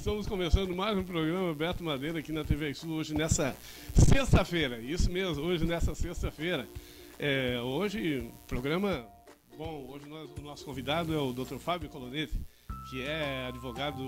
Estamos começando mais um programa Beto Madeira aqui na TV Sul, hoje nessa sexta-feira. Isso mesmo, hoje nessa sexta-feira. Hoje, programa bom. Hoje o nosso convidado é o Dr. Fábio Colonete, que é advogado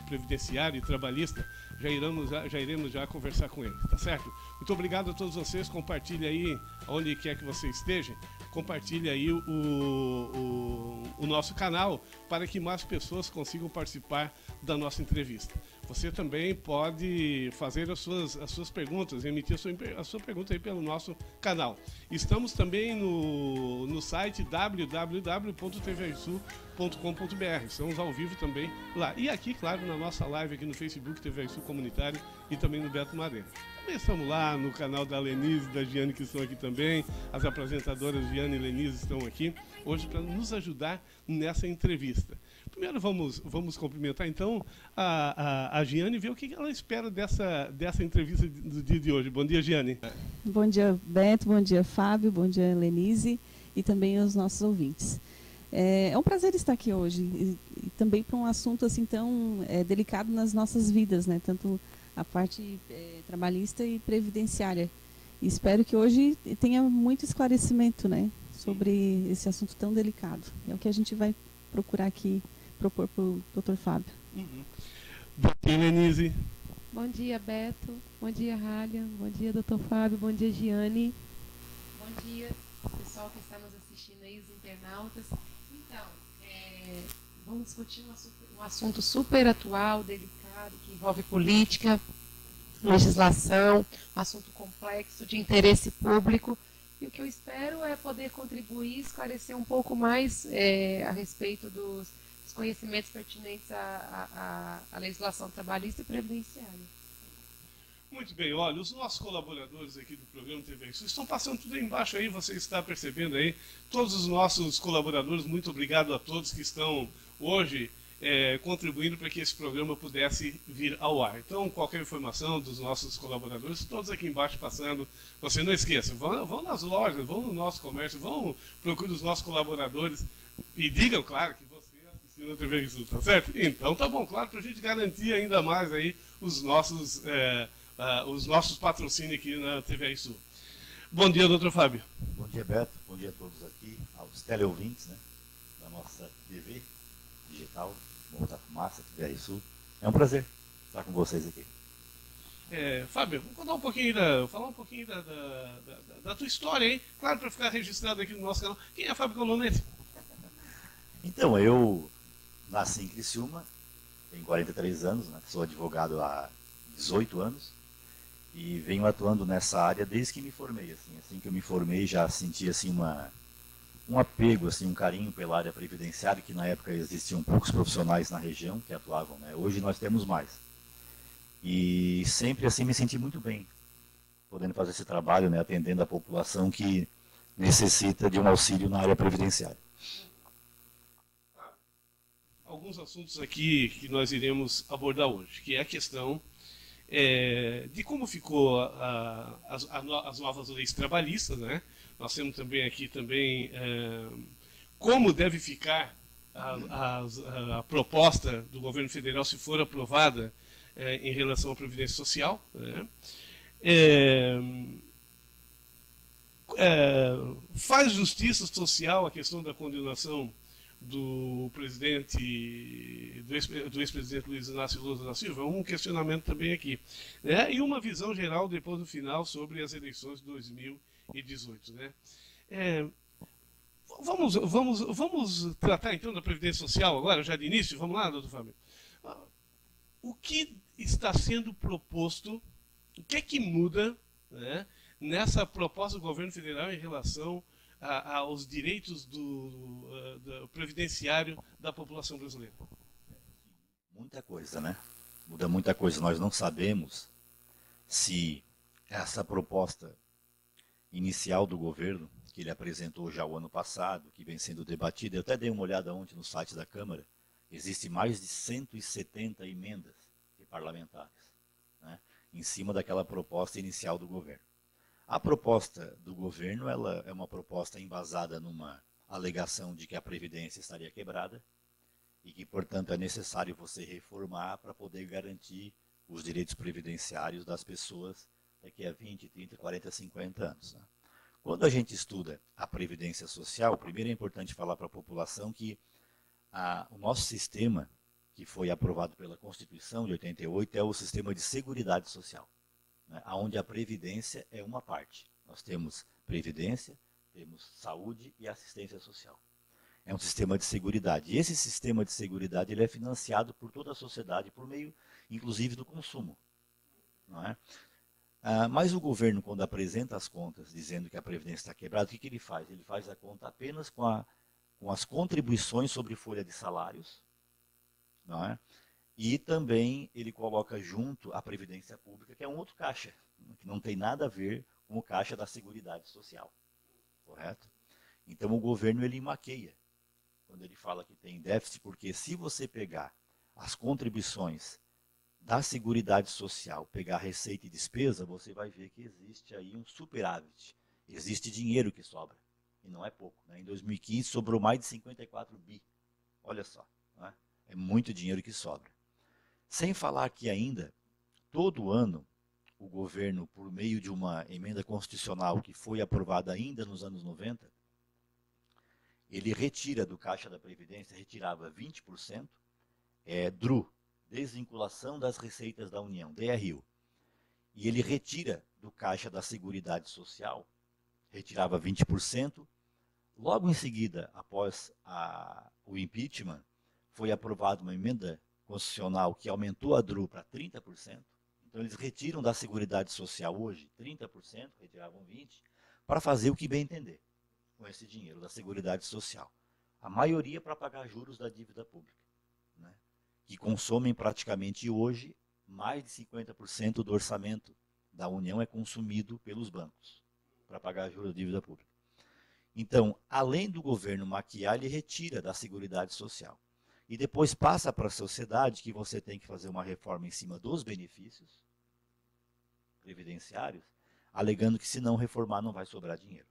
previdenciário e trabalhista. Já iremos conversar com ele, tá certo? Muito obrigado a todos vocês. Compartilhe aí, onde quer que você esteja, compartilhe aí o nosso canal para que mais pessoas consigam participar da nossa entrevista. Você também pode fazer as suas perguntas, emitir a sua pergunta aí pelo nosso canal. Estamos também no site www.tvsul.com.br. Estamos ao vivo também lá. E aqui, claro, na nossa live aqui no Facebook, TV Sul Comunitário, e também no Beto Madeira. Também estamos lá no canal da Lenise e da Giane, que estão aqui também. As apresentadoras Giane e Lenise estão aqui hoje para nos ajudar nessa entrevista. Primeiro vamos cumprimentar então a Giane e ver o que ela espera dessa entrevista do dia de hoje. Bom dia, Giane. Bom dia, Beto. Bom dia, Fábio. Bom dia, Lenise. E também aos nossos ouvintes. É um prazer estar aqui hoje. E também para um assunto assim tão delicado nas nossas vidas, né? Tanto a parte trabalhista e previdenciária. E espero que hoje tenha muito esclarecimento, né, sobre esse assunto tão delicado. É o que a gente vai procurar aqui, propor para o Dr. Fábio. Bom dia, Lenise. Bom dia, Beto. Bom dia, Rália. Bom dia, Dr. Fábio. Bom dia, Giane. Bom dia, pessoal que está nos assistindo aí, os internautas. Então, vamos discutir um assunto super atual, delicado, que envolve política, legislação, assunto complexo, de interesse público. E o que eu espero é poder contribuir, esclarecer um pouco mais a respeito dos conhecimentos pertinentes à legislação trabalhista e previdenciária. Muito bem, olha, os nossos colaboradores aqui do programa TV Sul estão passando tudo aí embaixo aí, você está percebendo aí, todos os nossos colaboradores, muito obrigado a todos que estão hoje contribuindo para que esse programa pudesse vir ao ar. Então, qualquer informação dos nossos colaboradores, todos aqui embaixo passando, você não esqueça, vão nas lojas, vão no nosso comércio, procure os nossos colaboradores e digam, claro, que você assistiu na TV Sul, tá certo? Então, tá bom, claro, para a gente garantir ainda mais aí os nossos patrocínios aqui na TV Sul. Bom dia, doutor Fábio. Bom dia, Beto. Bom dia a todos aqui, aos teleouvintes, né, da nossa TV digital, Monta Fumaça, TV Sul. É um prazer estar com vocês aqui. Fábio, vamos falar um pouquinho da tua história, hein? Claro, para ficar registrado aqui no nosso canal. Quem é Fábio Colonete? Então, eu nasci em Criciúma, tenho 43 anos, né, sou advogado há 18 anos e venho atuando nessa área desde que me formei. Assim que eu me formei, já senti assim, um apego, assim, um carinho pela área previdenciária, que na época existiam poucos profissionais na região que atuavam, né? Hoje nós temos mais. E sempre assim me senti muito bem, podendo fazer esse trabalho, né, atendendo a população que necessita de um auxílio na área previdenciária. Alguns assuntos aqui que nós iremos abordar hoje, que é a questão de como ficou as novas leis trabalhistas, né? Nós temos também aqui como deve ficar a proposta do governo federal, se for aprovada, em relação à Previdência Social, né? Faz justiça social a questão da condenação do ex-presidente Luiz Inácio Lula da Silva, um questionamento também aqui, né? E uma visão geral depois no final sobre as eleições de 2018, né? Vamos tratar então da Previdência Social agora, já de início? Vamos lá, doutor Fábio. O que está sendo proposto, o que é que muda, né, nessa proposta do governo federal em relação aos direitos do previdenciário da população brasileira? Muita coisa, né? Muda muita coisa. Nós não sabemos se essa proposta inicial do governo, que ele apresentou já o ano passado, que vem sendo debatida, eu até dei uma olhada ontem no site da Câmara, existe mais de 170 emendas de parlamentares, né, em cima daquela proposta inicial do governo. A proposta do governo, ela é uma proposta embasada numa alegação de que a Previdência estaria quebrada e que, portanto, é necessário você reformar para poder garantir os direitos previdenciários das pessoas daqui a 20, 30, 40, 50 anos. Né? Quando a gente estuda a Previdência Social, primeiro é importante falar para a população que o nosso sistema, que foi aprovado pela Constituição de 88, é o sistema de Seguridade Social, né? Onde a Previdência é uma parte. Nós temos Previdência, temos saúde e assistência social. É um sistema de seguridade. E esse sistema de seguridade ele é financiado por toda a sociedade, por meio, inclusive, do consumo. Não é? Mas o governo, quando apresenta as contas, dizendo que a Previdência está quebrada, o que ele faz? Ele faz a conta apenas com as contribuições sobre folha de salários, não é? E também ele coloca junto a Previdência Pública, que é um outro caixa, que não tem nada a ver com o caixa da Seguridade Social. Correto? Então o governo ele maqueia quando ele fala que tem déficit, porque se você pegar as contribuições da Seguridade Social, pegar receita e despesa, você vai ver que existe aí um superávit. Existe dinheiro que sobra. E não é pouco. Né? Em 2015 sobrou mais de 54 bi. Olha só. Né? É muito dinheiro que sobra. Sem falar que ainda, todo ano, o governo, por meio de uma emenda constitucional que foi aprovada ainda nos anos 90, ele retira do Caixa da Previdência, retirava 20%, DRU, Desvinculação das Receitas da União, DRU. E ele retira do Caixa da Seguridade Social, retirava 20%. Logo em seguida, após o impeachment, foi aprovada uma emenda constitucional que aumentou a DRU para 30%. Então eles retiram da Seguridade Social hoje 30%, retiravam 20%, para fazer o que bem entender com esse dinheiro da Seguridade Social. A maioria para pagar juros da dívida pública, né? Que consomem praticamente hoje mais de 50% do orçamento da União é consumido pelos bancos para pagar juros da dívida pública. Então, além do governo maquiar, ele retira da Seguridade Social. E depois passa para a sociedade que você tem que fazer uma reforma em cima dos benefícios previdenciários, alegando que se não reformar não vai sobrar dinheiro.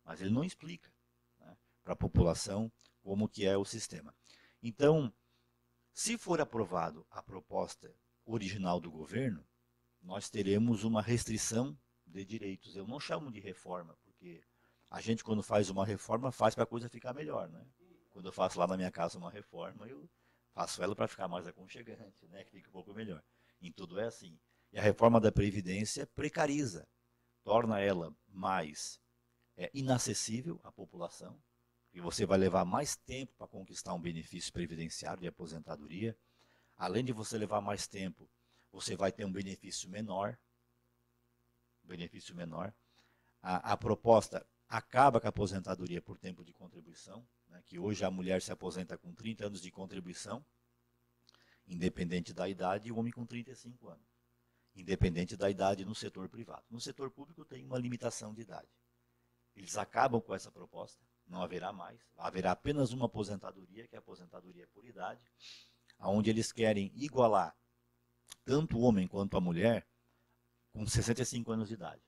Mas ele não explica, né, para a população como que é o sistema. Então, se for aprovado a proposta original do governo, nós teremos uma restrição de direitos. Eu não chamo de reforma, porque a gente quando faz uma reforma faz para a coisa ficar melhor, né? Quando eu faço lá na minha casa uma reforma, eu faço ela para ficar mais aconchegante, né? Que fique um pouco melhor. Em tudo é assim. E a reforma da Previdência precariza, torna ela mais inacessível à população, e você vai levar mais tempo para conquistar um benefício previdenciário de aposentadoria. Além de você levar mais tempo, você vai ter um benefício menor. A proposta acaba com a aposentadoria por tempo de contribuição, né, que hoje a mulher se aposenta com 30 anos de contribuição, independente da idade, e o homem com 35 anos, independente da idade no setor privado. No setor público tem uma limitação de idade. Eles acabam com essa proposta, não haverá mais, haverá apenas uma aposentadoria, que é a aposentadoria por idade, onde eles querem igualar tanto o homem quanto a mulher com 65 anos de idade.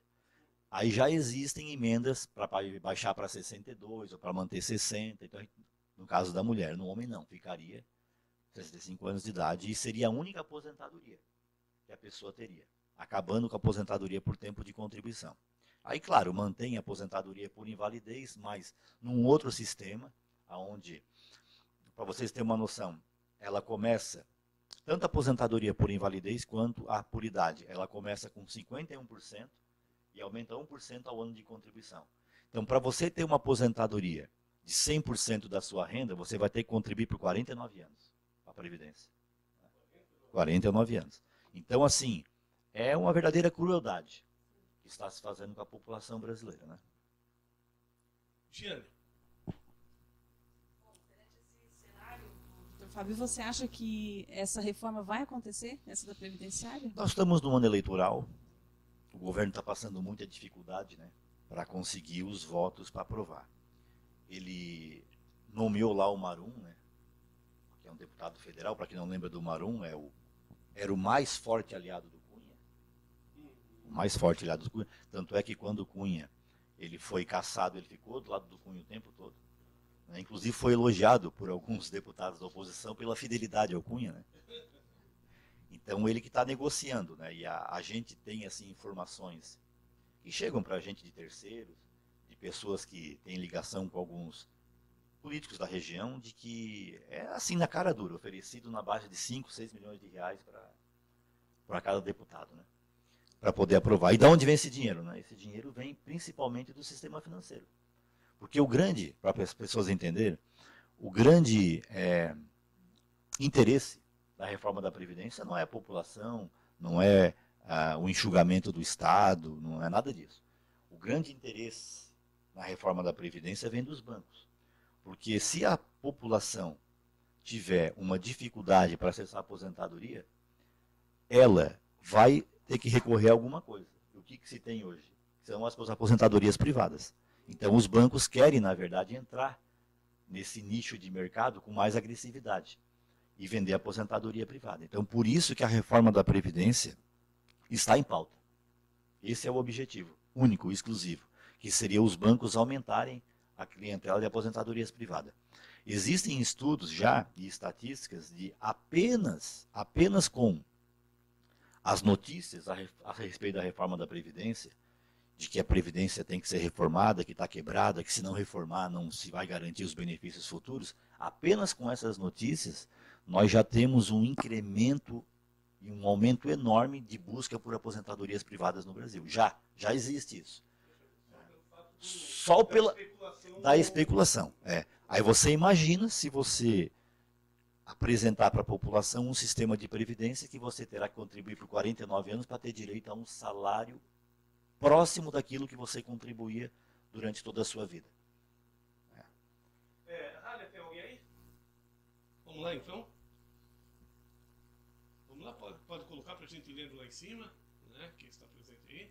Aí já existem emendas para baixar para 62 ou para manter 60, então, no caso da mulher. No homem não, ficaria 65 anos de idade e seria a única aposentadoria que a pessoa teria, acabando com a aposentadoria por tempo de contribuição. Aí, claro, mantém a aposentadoria por invalidez, mas num outro sistema, onde, para vocês terem uma noção, ela começa, tanto a aposentadoria por invalidez quanto a por idade, ela começa com 51% e aumenta 1% ao ano de contribuição. Então, para você ter uma aposentadoria de 100% da sua renda, você vai ter que contribuir por 49 anos para a Previdência. 49 anos. Então, assim, é uma verdadeira crueldade que está se fazendo com a população brasileira, né? Giane. Doutor Fábio, você acha que essa reforma vai acontecer, essa da Previdenciária? Nós estamos no ano eleitoral, o governo está passando muita dificuldade, né, para conseguir os votos para aprovar. Ele nomeou lá o Marum, né, que é um deputado federal, para quem não lembra do Marum, era o mais forte aliado do Cunha. O mais forte aliado do Cunha. Tanto é que quando o Cunha ele foi cassado, ele ficou do lado do Cunha o tempo todo. né? Inclusive foi elogiado por alguns deputados da oposição pela fidelidade ao Cunha, né? Então ele que está negociando, né? E a gente tem assim informações que chegam para a gente de terceiros, de pessoas que têm ligação com alguns políticos da região, de que é assim na cara dura, oferecido na base de 5, 6 milhões de reais para cada deputado, né? Para poder aprovar. E de onde vem esse dinheiro, né? Esse dinheiro vem principalmente do sistema financeiro. Porque o grande, para as pessoas entenderem, o grande interesse da reforma da Previdência não é a população, não é o enxugamento do Estado, não é nada disso. O grande interesse na reforma da Previdência vem dos bancos. Porque se a população tiver uma dificuldade para acessar a aposentadoria, ela vai ter que recorrer a alguma coisa. O que se tem hoje? São as aposentadorias privadas. Então os bancos querem, na verdade, entrar nesse nicho de mercado com mais agressividade e vender a aposentadoria privada. Então por isso que a reforma da Previdência está em pauta. Esse é o objetivo único, exclusivo, que seria os bancos aumentarem a clientela de aposentadorias privadas. Existem estudos já e estatísticas de apenas com as notícias a respeito da reforma da Previdência, de que a Previdência tem que ser reformada, que está quebrada, que se não reformar não se vai garantir os benefícios futuros, apenas com essas notícias nós já temos um incremento e um aumento enorme de busca por aposentadorias privadas no Brasil. Já existe isso. Só pela da especulação. Aí você imagina se você apresentar para a população um sistema de previdência que você terá que contribuir por 49 anos para ter direito a um salário próximo daquilo que você contribuía durante toda a sua vida. Rália, tem alguém aí? Vamos lá, então? Vamos lá, pode colocar para a gente lendo lá em cima, né? Quem está presente aí.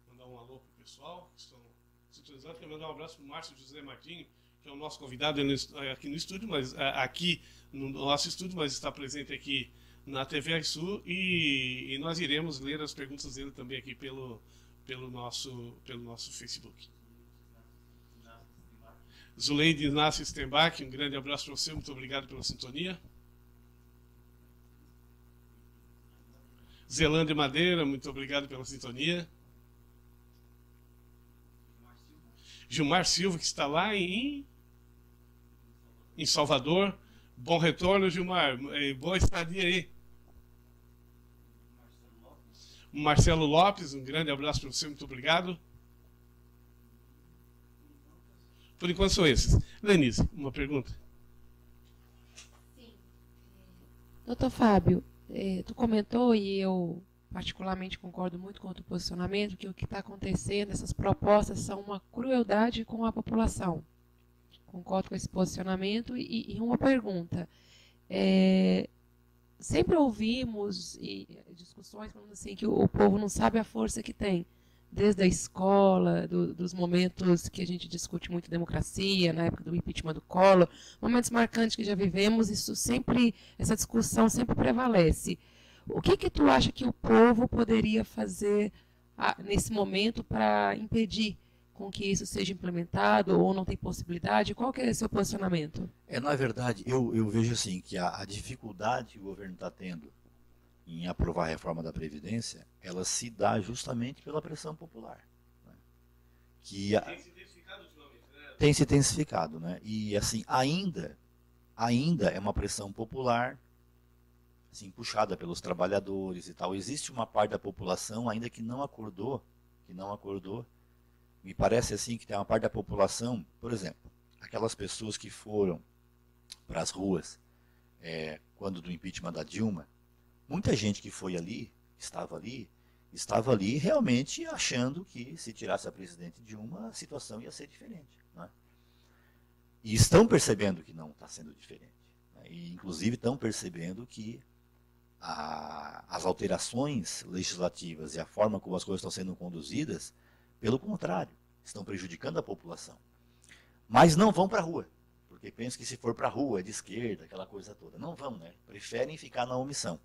Mandar um alô para o pessoal que estão sintonizados. Quero mandar um abraço para o Márcio José Martins, que é o nosso convidado aqui no estúdio, mas aqui no nosso estúdio, mas está presente aqui na TV Sul, e nós iremos ler as perguntas dele também aqui pelo nosso Facebook. Zuleide Inácio Stenbach, um grande abraço para você, muito obrigado pela sintonia. Zelândia Madeira, muito obrigado pela sintonia. Gilmar Silva, que está lá em Salvador. Bom retorno, Gilmar. Boa estadia aí. Marcelo Lopes, um grande abraço para você, muito obrigado. Por enquanto são esses. Lenise, uma pergunta? Sim. Doutor Fábio, tu comentou, e eu particularmente concordo muito com o teu posicionamento, que o que está acontecendo, essas propostas são uma crueldade com a população. Concordo com esse posicionamento. E uma pergunta. Sempre ouvimos discussões falando assim que o povo não sabe a força que tem, desde a escola, dos momentos que a gente discute muito democracia, na época do impeachment do Collor, momentos marcantes que já vivemos, essa discussão sempre prevalece. O que tu acha que o povo poderia fazer nesse momento para impedir com que isso seja implementado, ou não tem possibilidade? Qual que é o seu posicionamento? Na verdade, eu vejo assim, que a dificuldade que o governo está tendo em aprovar a reforma da Previdência, ela se dá justamente pela pressão popular. Né? Tem se intensificado ultimamente, né? Tem se intensificado, né? E assim, ainda é uma pressão popular, assim, puxada pelos trabalhadores e tal. Existe uma parte da população ainda que não acordou. Me parece assim que tem uma parte da população, por exemplo, aquelas pessoas que foram para as ruas quando do impeachment da Dilma, muita gente que foi ali, estava ali realmente achando que se tirasse a presidente Dilma, a situação ia ser diferente. Né? E estão percebendo que não está sendo diferente. Né? E inclusive estão percebendo que as alterações legislativas e a forma como as coisas estão sendo conduzidas, pelo contrário, estão prejudicando a população. Mas não vão para a rua, porque pensam que se for para a rua é de esquerda, aquela coisa toda. Não vão, né? Preferem ficar na omissão.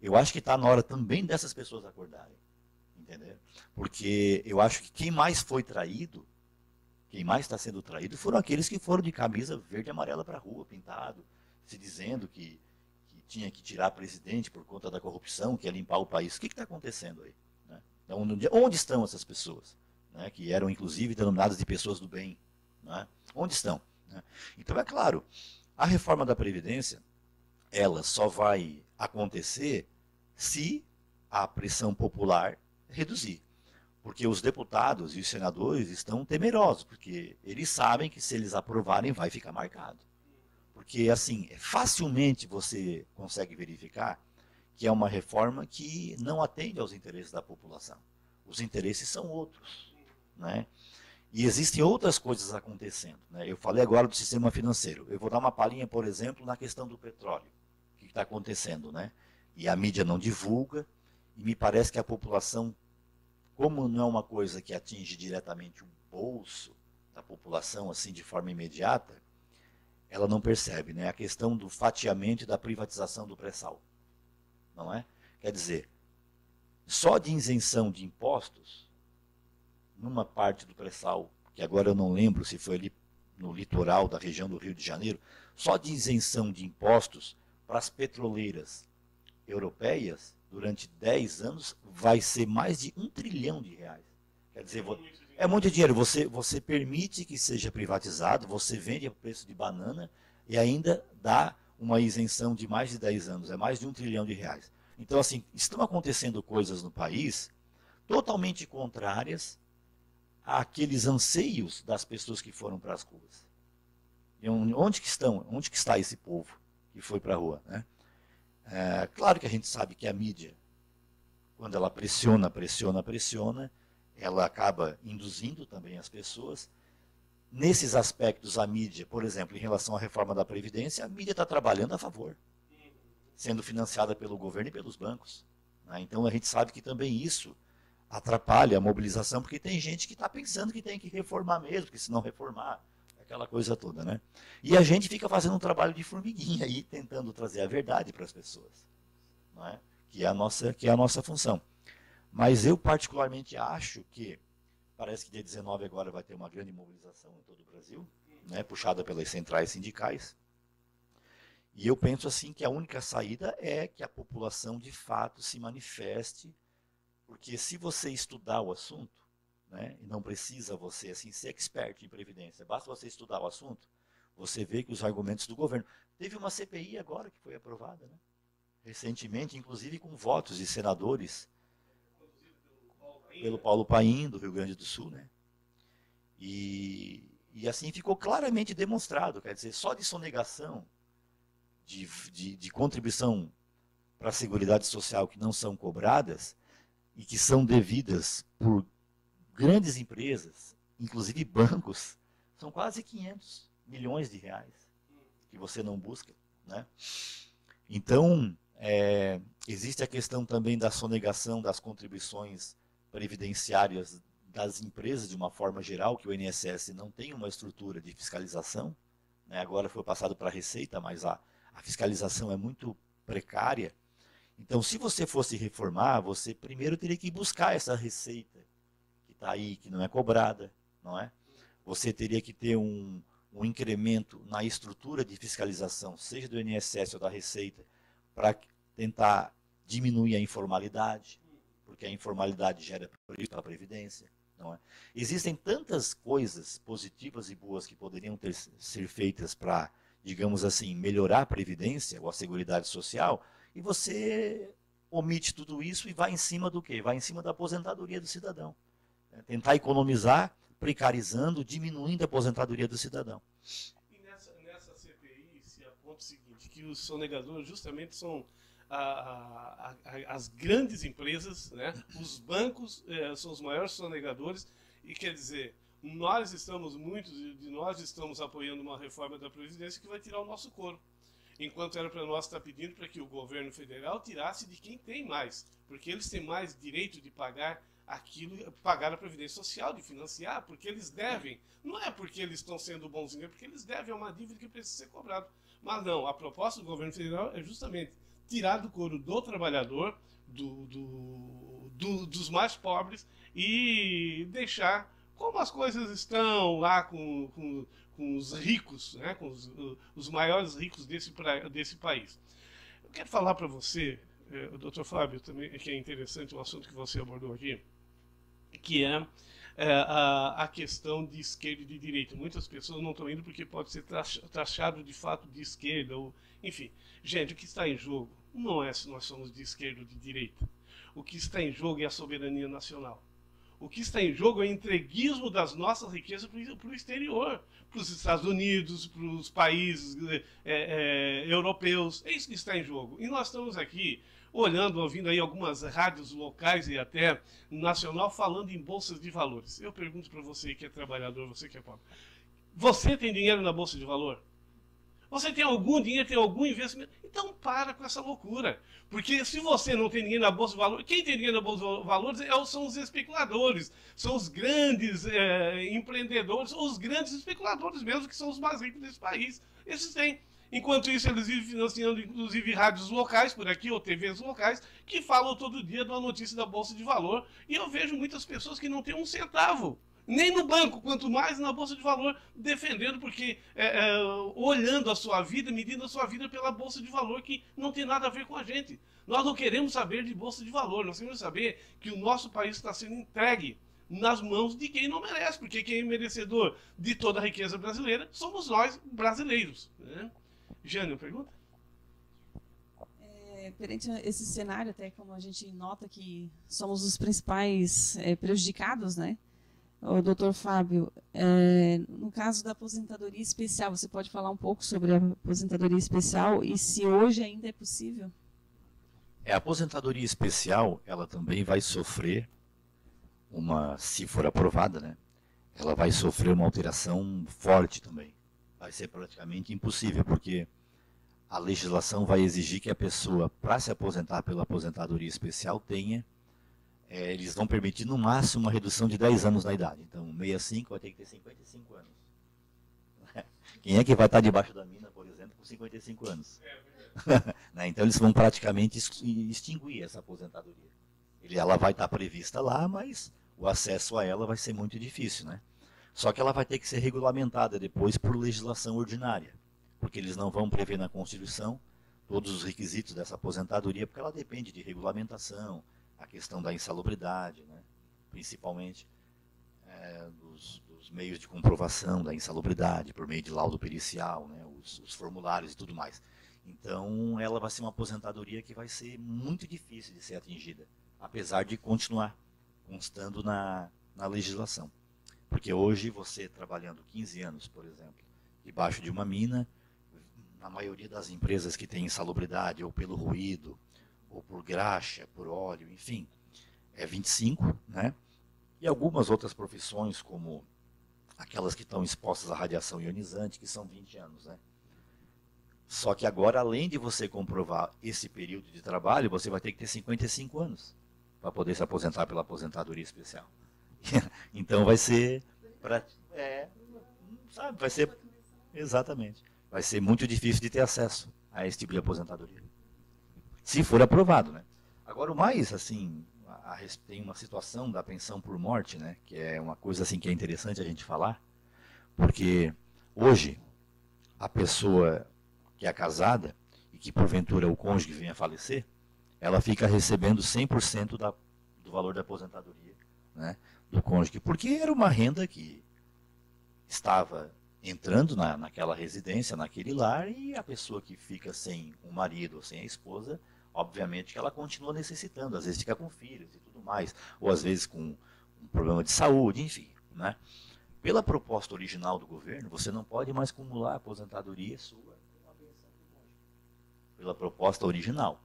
Eu acho que está na hora também dessas pessoas acordarem, entendeu? Porque eu acho que quem mais foi traído Quem mais está sendo traído foram aqueles que foram de camisa verde e amarela para a rua, pintado, se dizendo que tinha que tirar presidente por conta da corrupção, que ia limpar o país. O que está acontecendo aí? Né? Então, onde estão essas pessoas? Né? Que eram, inclusive, denominadas de pessoas do bem. Né? Onde estão? Né? Então, é claro, a reforma da Previdência, ela só vai acontecer se a pressão popular reduzir. Porque os deputados e os senadores estão temerosos, porque eles sabem que se eles aprovarem vai ficar marcado. Porque, assim, facilmente você consegue verificar que é uma reforma que não atende aos interesses da população. Os interesses são outros, né? E existem outras coisas acontecendo, né? Eu falei agora do sistema financeiro. Eu vou dar uma palhinha, por exemplo, na questão do petróleo. O que está acontecendo, né? E a mídia não divulga, e me parece que a população, como não é uma coisa que atinge diretamente o bolso da população, assim, de forma imediata, ela não percebe, né? A questão do fatiamento e da privatização do pré-sal, não é? Quer dizer, só de isenção de impostos, numa parte do pré-sal, que agora eu não lembro se foi ali no litoral da região do Rio de Janeiro, só de isenção de impostos para as petroleiras europeias, durante 10 anos, vai ser mais de R$1 trilhão. Quer dizer, é muito dinheiro. Você permite que seja privatizado, você vende a preço de banana e ainda dá uma isenção de mais de 10 anos. É mais de R$1 trilhão. Então, assim, estão acontecendo coisas no país totalmente contrárias àqueles anseios das pessoas que foram para as ruas. E onde que estão? Onde que está esse povo que foi para a rua, né? Claro que a gente sabe que a mídia, quando ela pressiona, ela acaba induzindo também as pessoas. Nesses aspectos, a mídia, por exemplo, em relação à reforma da Previdência, a mídia está trabalhando a favor, sendo financiada pelo governo e pelos bancos, né? Então a gente sabe que também isso atrapalha a mobilização, porque tem gente que está pensando que tem que reformar mesmo, porque se não reformar, aquela coisa toda, né? E a gente fica fazendo um trabalho de formiguinha aí, tentando trazer a verdade para as pessoas, não é? Que é a nossa função. Mas eu particularmente acho que, parece que dia 19 agora vai ter uma grande mobilização em todo o Brasil, né, puxada pelas centrais sindicais, e eu penso assim que a única saída é que a população de fato se manifeste, porque se você estudar o assunto, né, e não precisa você assim ser expert em previdência, basta você estudar o assunto, você vê que os argumentos do governo... Teve uma CPI agora que foi aprovada, né, recentemente, inclusive com votos de senadores, pelo Paulo Paim, do Rio Grande do Sul, né? E assim ficou claramente demonstrado, quer dizer, só de sonegação de contribuição para a Seguridade Social que não são cobradas e que são devidas por grandes empresas, inclusive bancos, são quase 500 milhões de reais que você não busca, né? Então, existe a questão também da sonegação das contribuições previdenciárias das empresas de uma forma geral, que o INSS não tem uma estrutura de fiscalização, né? Agora foi passado para a Receita, mas a fiscalização é muito precária. Então, se você fosse reformar, você primeiro teria que buscar essa receita que está aí, que não é cobrada, não é? Você teria que ter um incremento na estrutura de fiscalização, seja do INSS ou da Receita, para tentar diminuir a informalidade, porque a informalidade gera prejuízo para a Previdência, não é? Existem tantas coisas positivas e boas que poderiam ser feitas para, digamos assim, melhorar a Previdência ou a Seguridade Social, e você omite tudo isso e vai em cima do quê? Vai em cima da aposentadoria do cidadão. Tentar economizar, precarizando, diminuindo a aposentadoria do cidadão. E nessa CPI se aponta o seguinte, que os sonegadores justamente são as grandes empresas, né? Os bancos são os maiores sonegadores, e quer dizer, muitos de nós estamos apoiando uma reforma da Previdência que vai tirar o nosso couro. Enquanto era para nós estar pedindo para que o governo federal tirasse de quem tem mais, porque eles têm mais direito de pagar aquilo, pagar a Previdência Social, de financiar, porque eles devem. Não é porque eles estão sendo bonzinhos, é porque eles devem a uma dívida que precisa ser cobrada. Mas não, a proposta do governo federal é justamente tirar do couro do trabalhador, dos mais pobres, e deixar como as coisas estão lá com os ricos, né, com os maiores ricos desse país. Eu quero falar para você, doutor Fábio, também, que é interessante o assunto que você abordou aqui, que é a questão de esquerda e de direita. Muitas pessoas não estão indo porque pode ser taxado de fato de esquerda, ou, enfim. Gente, o que está em jogo não é se nós somos de esquerda ou de direita. O que está em jogo é a soberania nacional. O que está em jogo é o entreguismo das nossas riquezas para o exterior, para os Estados Unidos, para os países europeus. É isso que está em jogo. E nós estamos aqui olhando, ouvindo aí algumas rádios locais e até nacional falando em bolsas de valores. Eu pergunto para você que é trabalhador, você que é pobre. Você tem dinheiro na bolsa de valor? Você tem algum dinheiro, tem algum investimento? Então para com essa loucura. Porque se você não tem dinheiro na Bolsa de Valores, quem tem dinheiro na Bolsa de Valores são os especuladores, são os grandes empreendedores, ou os grandes especuladores mesmo, que são os mais ricos desse país. Esses têm. Enquanto isso, eles vivem financiando, inclusive, rádios locais por aqui, ou TVs locais, que falam todo dia de uma notícia da Bolsa de Valor. E eu vejo muitas pessoas que não têm um centavo. Nem no banco, quanto mais na Bolsa de Valor, defendendo, porque olhando a sua vida, medindo a sua vida pela Bolsa de Valor, que não tem nada a ver com a gente. Nós não queremos saber de Bolsa de Valor, nós queremos saber que o nosso país está sendo entregue nas mãos de quem não merece, porque quem é merecedor de toda a riqueza brasileira somos nós, brasileiros. Né? Jânio, pergunta? Perante esse cenário, até como a gente nota que somos os principais prejudicados, né? O doutor Fábio, no caso da aposentadoria especial, você pode falar um pouco sobre a aposentadoria especial e se hoje ainda é possível? A aposentadoria especial, ela também vai sofrer se for aprovada, né? Ela vai sofrer uma alteração forte também. Vai ser praticamente impossível, porque a legislação vai exigir que a pessoa, para se aposentar pela aposentadoria especial, eles vão permitir no máximo uma redução de 10 anos na idade. Então, 65 vai ter que ter 55 anos. Quem é que vai estar debaixo da mina, por exemplo, com 55 anos? Então, eles vão praticamente extinguir essa aposentadoria. Ela vai estar prevista lá, mas o acesso a ela vai ser muito difícil, né? Só que ela vai ter que ser regulamentada depois por legislação ordinária, porque eles não vão prever na Constituição todos os requisitos dessa aposentadoria, porque ela depende de regulamentação, a questão da insalubridade, né? Principalmente dos meios de comprovação da insalubridade, por meio de laudo pericial, né? Os formulários e tudo mais. Então, ela vai ser uma aposentadoria que vai ser muito difícil de ser atingida, apesar de continuar constando na legislação. Porque hoje, você trabalhando 15 anos, por exemplo, debaixo de uma mina, na maioria das empresas que têm insalubridade, ou pelo ruído, ou por graxa, por óleo, enfim, é 25, né? E algumas outras profissões, como aquelas que estão expostas à radiação ionizante, que são 20 anos, né? Só que agora, além de você comprovar esse período de trabalho, você vai ter que ter 55 anos para poder se aposentar pela aposentadoria especial. Então vai ser, vai ser, exatamente, vai ser muito difícil de ter acesso a esse tipo de aposentadoria. Se for aprovado, né? Agora, o mais, assim, tem uma situação da pensão por morte, né? Que é uma coisa, assim, que é interessante a gente falar, porque hoje, a pessoa que é casada e que, porventura, o cônjuge venha a falecer, ela fica recebendo 100% do valor da aposentadoria, né? Do cônjuge, porque era uma renda que estava entrando naquela residência, naquele lar, e a pessoa que fica sem o marido ou sem a esposa, obviamente que ela continua necessitando, às vezes fica com filhos e tudo mais, ou às vezes com um problema de saúde, enfim, né? Pela proposta original do governo, você não pode mais acumular a aposentadoria sua com uma pensão do cônjuge. Pela proposta original,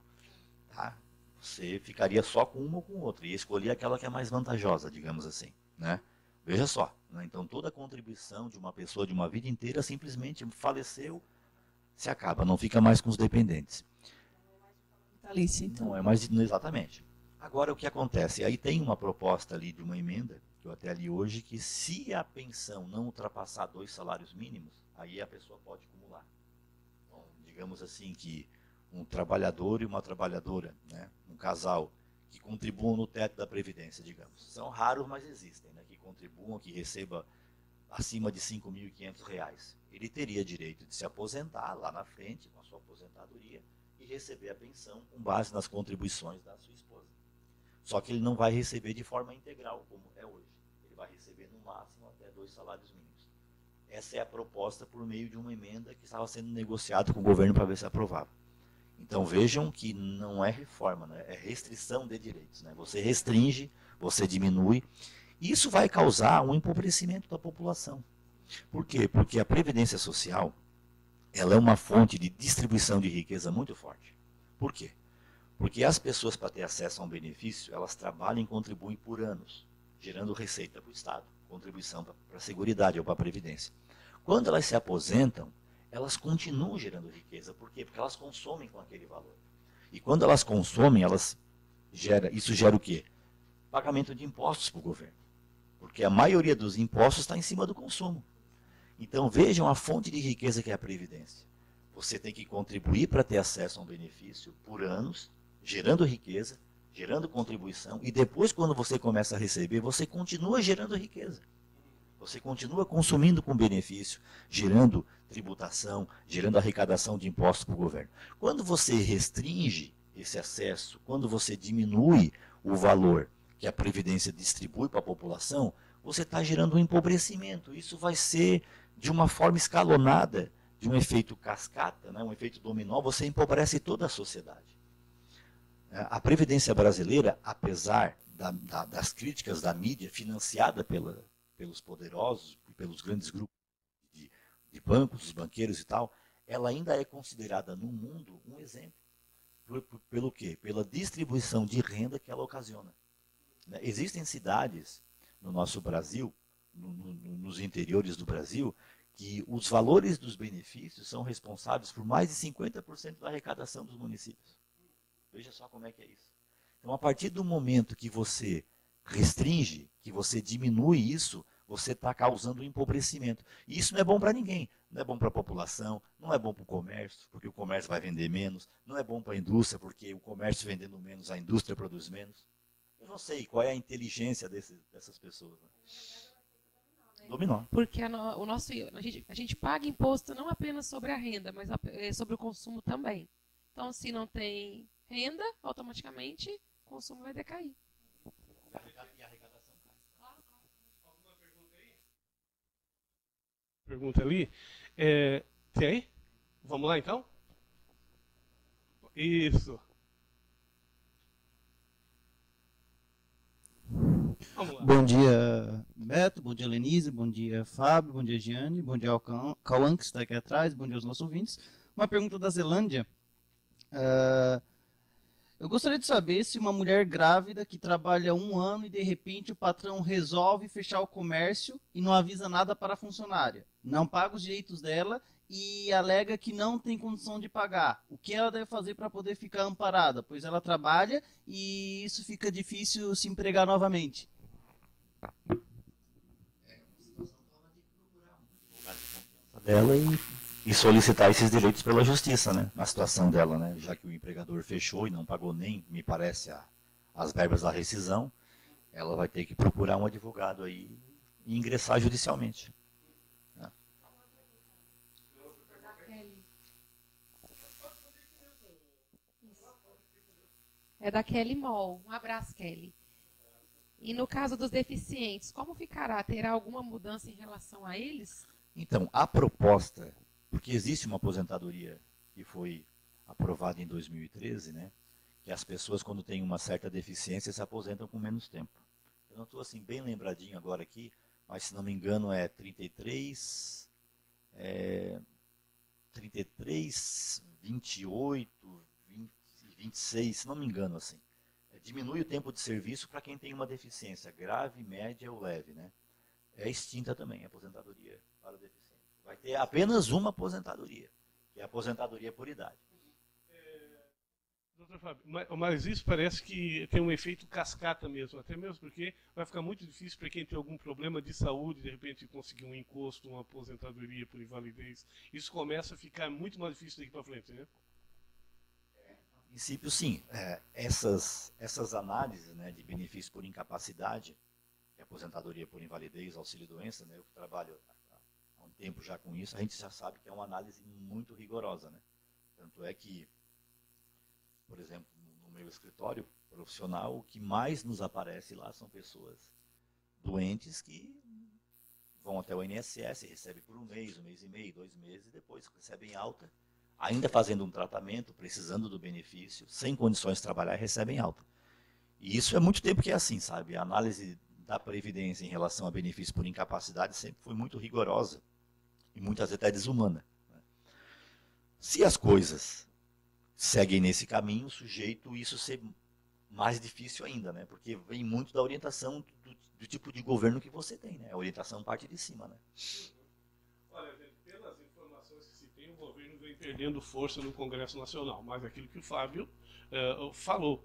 tá? Você ficaria só com uma ou com outra, e escolher aquela que é mais vantajosa, digamos assim, né? Veja só, né? Então toda a contribuição de uma pessoa de uma vida inteira simplesmente faleceu, se acaba, não fica mais com os dependentes. Então. Não é mais, exatamente. Agora o que acontece? Aí tem uma proposta ali de uma emenda, que eu até li hoje, que se a pensão não ultrapassar 2 salários mínimos, aí a pessoa pode acumular. Então, digamos assim que um trabalhador e uma trabalhadora, né, um casal que contribuam no teto da Previdência, digamos. São raros, mas existem, né, que contribuam, que receba acima de R$ 5.500. Ele teria direito de se aposentar lá na frente, com a sua aposentadoria, e receber a pensão com base nas contribuições da sua esposa. Só que ele não vai receber de forma integral, como é hoje. Ele vai receber no máximo até 2 salários mínimos. Essa é a proposta por meio de uma emenda que estava sendo negociada com o governo para ver se aprovava. Então vejam que não é reforma, né? É restrição de direitos, né? Você restringe, você diminui. Isso vai causar um empobrecimento da população. Por quê? Porque a Previdência Social, ela é uma fonte de distribuição de riqueza muito forte. Por quê? Porque as pessoas, para ter acesso a um benefício, elas trabalham e contribuem por anos, gerando receita para o Estado, contribuição para a Seguridade ou para a Previdência. Quando elas se aposentam, elas continuam gerando riqueza. Por quê? Porque elas consomem com aquele valor. E quando elas consomem, isso gera o quê? Pagamento de impostos para o governo. Porque a maioria dos impostos está em cima do consumo. Então vejam a fonte de riqueza que é a Previdência. Você tem que contribuir para ter acesso a um benefício por anos, gerando riqueza, gerando contribuição, e depois, quando você começa a receber, você continua gerando riqueza. Você continua consumindo com benefício, gerando tributação, gerando arrecadação de impostos para o governo. Quando você restringe esse acesso, quando você diminui o valor que a Previdência distribui para a população, você está gerando um empobrecimento. Isso vai ser de uma forma escalonada, de um efeito cascata, né, um efeito dominó, você empobrece toda a sociedade. A Previdência brasileira, apesar das críticas da mídia, financiada pelos poderosos, pelos grandes grupos de bancos, dos banqueiros e tal, ela ainda é considerada no mundo um exemplo. Pelo quê? Pela distribuição de renda que ela ocasiona. Existem cidades no nosso Brasil, nos interiores do Brasil, que os valores dos benefícios são responsáveis por mais de 50% da arrecadação dos municípios. Veja só como é que é isso. Então, a partir do momento que você restringe, que você diminui isso, você está causando um empobrecimento. E isso não é bom para ninguém. Não é bom para a população, não é bom para o comércio, porque o comércio vai vender menos, não é bom para a indústria, porque o comércio vendendo menos, a indústria produz menos. Eu não sei qual é a inteligência dessas pessoas. Né? Dominó. Porque a gente paga imposto não apenas sobre a renda, mas sobre o consumo também. Então, se não tem renda, automaticamente o consumo vai decair. E a arrecadação cai. Alguma pergunta aí? Pergunta ali. Tem aí? Vamos lá, então? Isso. Vamos lá. Bom dia, Beto. Bom dia, Lenise. Bom dia, Fábio. Bom dia, Giane. Bom dia ao Cauã, que está aqui atrás. Bom dia aos nossos ouvintes. Uma pergunta da Zelândia. Eu gostaria de saber se uma mulher grávida que trabalha 1 ano e de repente o patrão resolve fechar o comércio e não avisa nada para a funcionária, não paga os direitos dela e alega que não tem condição de pagar. O que ela deve fazer para poder ficar amparada? Pois ela trabalha e isso fica difícil se empregar novamente. Dela e solicitar esses direitos pela justiça, né? Na situação dela, né? Já que o empregador fechou e não pagou nem, me parece, as verbas da rescisão, ela vai ter que procurar um advogado aí e ingressar judicialmente. Né? É da Kelly Moll. Um abraço, Kelly. E no caso dos deficientes, como ficará? Terá alguma mudança em relação a eles? Então, a proposta, porque existe uma aposentadoria que foi aprovada em 2013, né? Que as pessoas, quando têm uma certa deficiência, se aposentam com menos tempo. Eu não estou assim, bem lembradinho agora aqui, mas se não me engano é 33, 28, 20, 26, se não me engano assim. Diminui o tempo de serviço para quem tem uma deficiência grave, média ou leve, né? É extinta também a aposentadoria para o deficiente. Vai ter apenas uma aposentadoria, que é a aposentadoria por idade. Doutor Fábio, mas isso parece que tem um efeito cascata mesmo, até mesmo porque vai ficar muito difícil para quem tem algum problema de saúde, de repente conseguir um encosto, uma aposentadoria por invalidez. Isso começa a ficar muito mais difícil daqui para frente, né? princípio, sim. Essas análises, né, de benefício por incapacidade, aposentadoria por invalidez, auxílio-doença, né, eu trabalho há um tempo já com isso, a gente já sabe que é uma análise muito rigorosa, né? Tanto é que, por exemplo, no meu escritório profissional, o que mais nos aparece lá são pessoas doentes que vão até o INSS, recebem por um mês e meio, 2 meses, e depois recebem alta, ainda fazendo um tratamento, precisando do benefício, sem condições de trabalhar, recebem alta. E isso é muito tempo que é assim, sabe? A análise da Previdência em relação a benefício por incapacidade sempre foi muito rigorosa e muitas vezes até desumana, né? Se as coisas seguem nesse caminho, sujeito isso ser mais difícil ainda, né? Porque vem muito da orientação do tipo de governo que você tem, né? A orientação parte de cima, né? Olha, pelas informações que se tem, o governo vem perdendo força no Congresso Nacional, mas aquilo que o Fábio falou,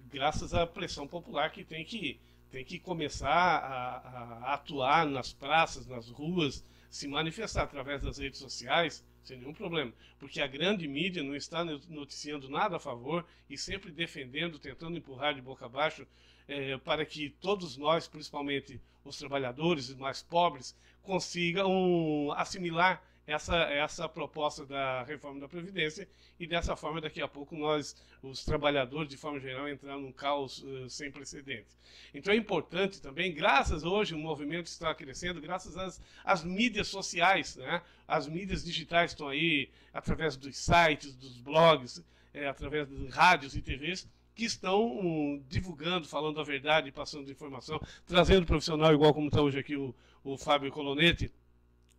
graças à pressão popular que tem que começar a atuar nas praças, nas ruas, se manifestar através das redes sociais, sem nenhum problema. Porque a grande mídia não está noticiando nada a favor e sempre defendendo, tentando empurrar de boca abaixo, para que todos nós, principalmente os trabalhadores mais pobres, consigam assimilar essa proposta da reforma da Previdência e dessa forma àqui a pouco nós, os trabalhadores de forma geral, entrar num caos sem precedentes. Então é importante também, graças hoje o movimento está crescendo, graças às mídias sociais, né? As mídias digitais estão aí através dos sites, dos blogs, através de rádios e TVs, que estão divulgando, falando a verdade, passando informação, trazendo profissional igual como está hoje aqui o Fábio Colonetti,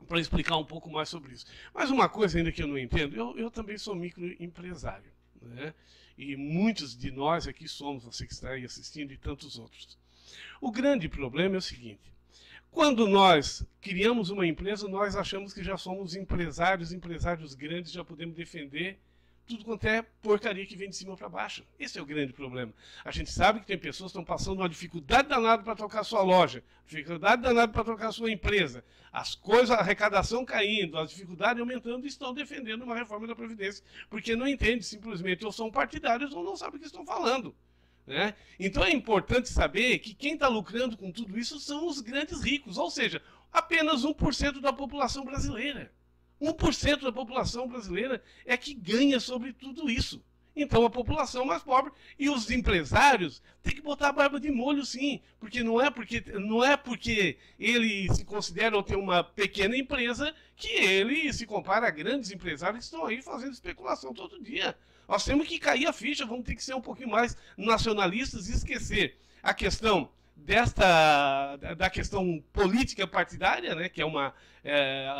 para explicar um pouco mais sobre isso. Mas uma coisa ainda que eu não entendo, eu também sou microempresário, né? E muitos de nós aqui somos, você que está aí assistindo e tantos outros. O grande problema é o seguinte: quando nós criamos uma empresa, nós achamos que já somos empresários grandes, já podemos defender tudo quanto é porcaria que vem de cima para baixo. Esse é o grande problema. A gente sabe que tem pessoas que estão passando uma dificuldade danada para tocar sua loja, dificuldade danada para tocar sua empresa, as coisas, a arrecadação caindo, as dificuldades aumentando, e estão defendendo uma reforma da Previdência, porque não entende simplesmente, ou são partidários ou não sabem o que estão falando, né? Então é importante saber que quem está lucrando com tudo isso são os grandes ricos, ou seja, apenas 1% da população brasileira. 1% da população brasileira é que ganha sobre tudo isso. Então a população mais pobre e os empresários têm que botar a barba de molho, sim, porque não é porque ele se considera ou tem uma pequena empresa que ele se compara a grandes empresários que estão aí fazendo especulação todo dia. Nós temos que cair a ficha, vamos ter que ser um pouquinho mais nacionalistas e esquecer a questão da questão política partidária, né, que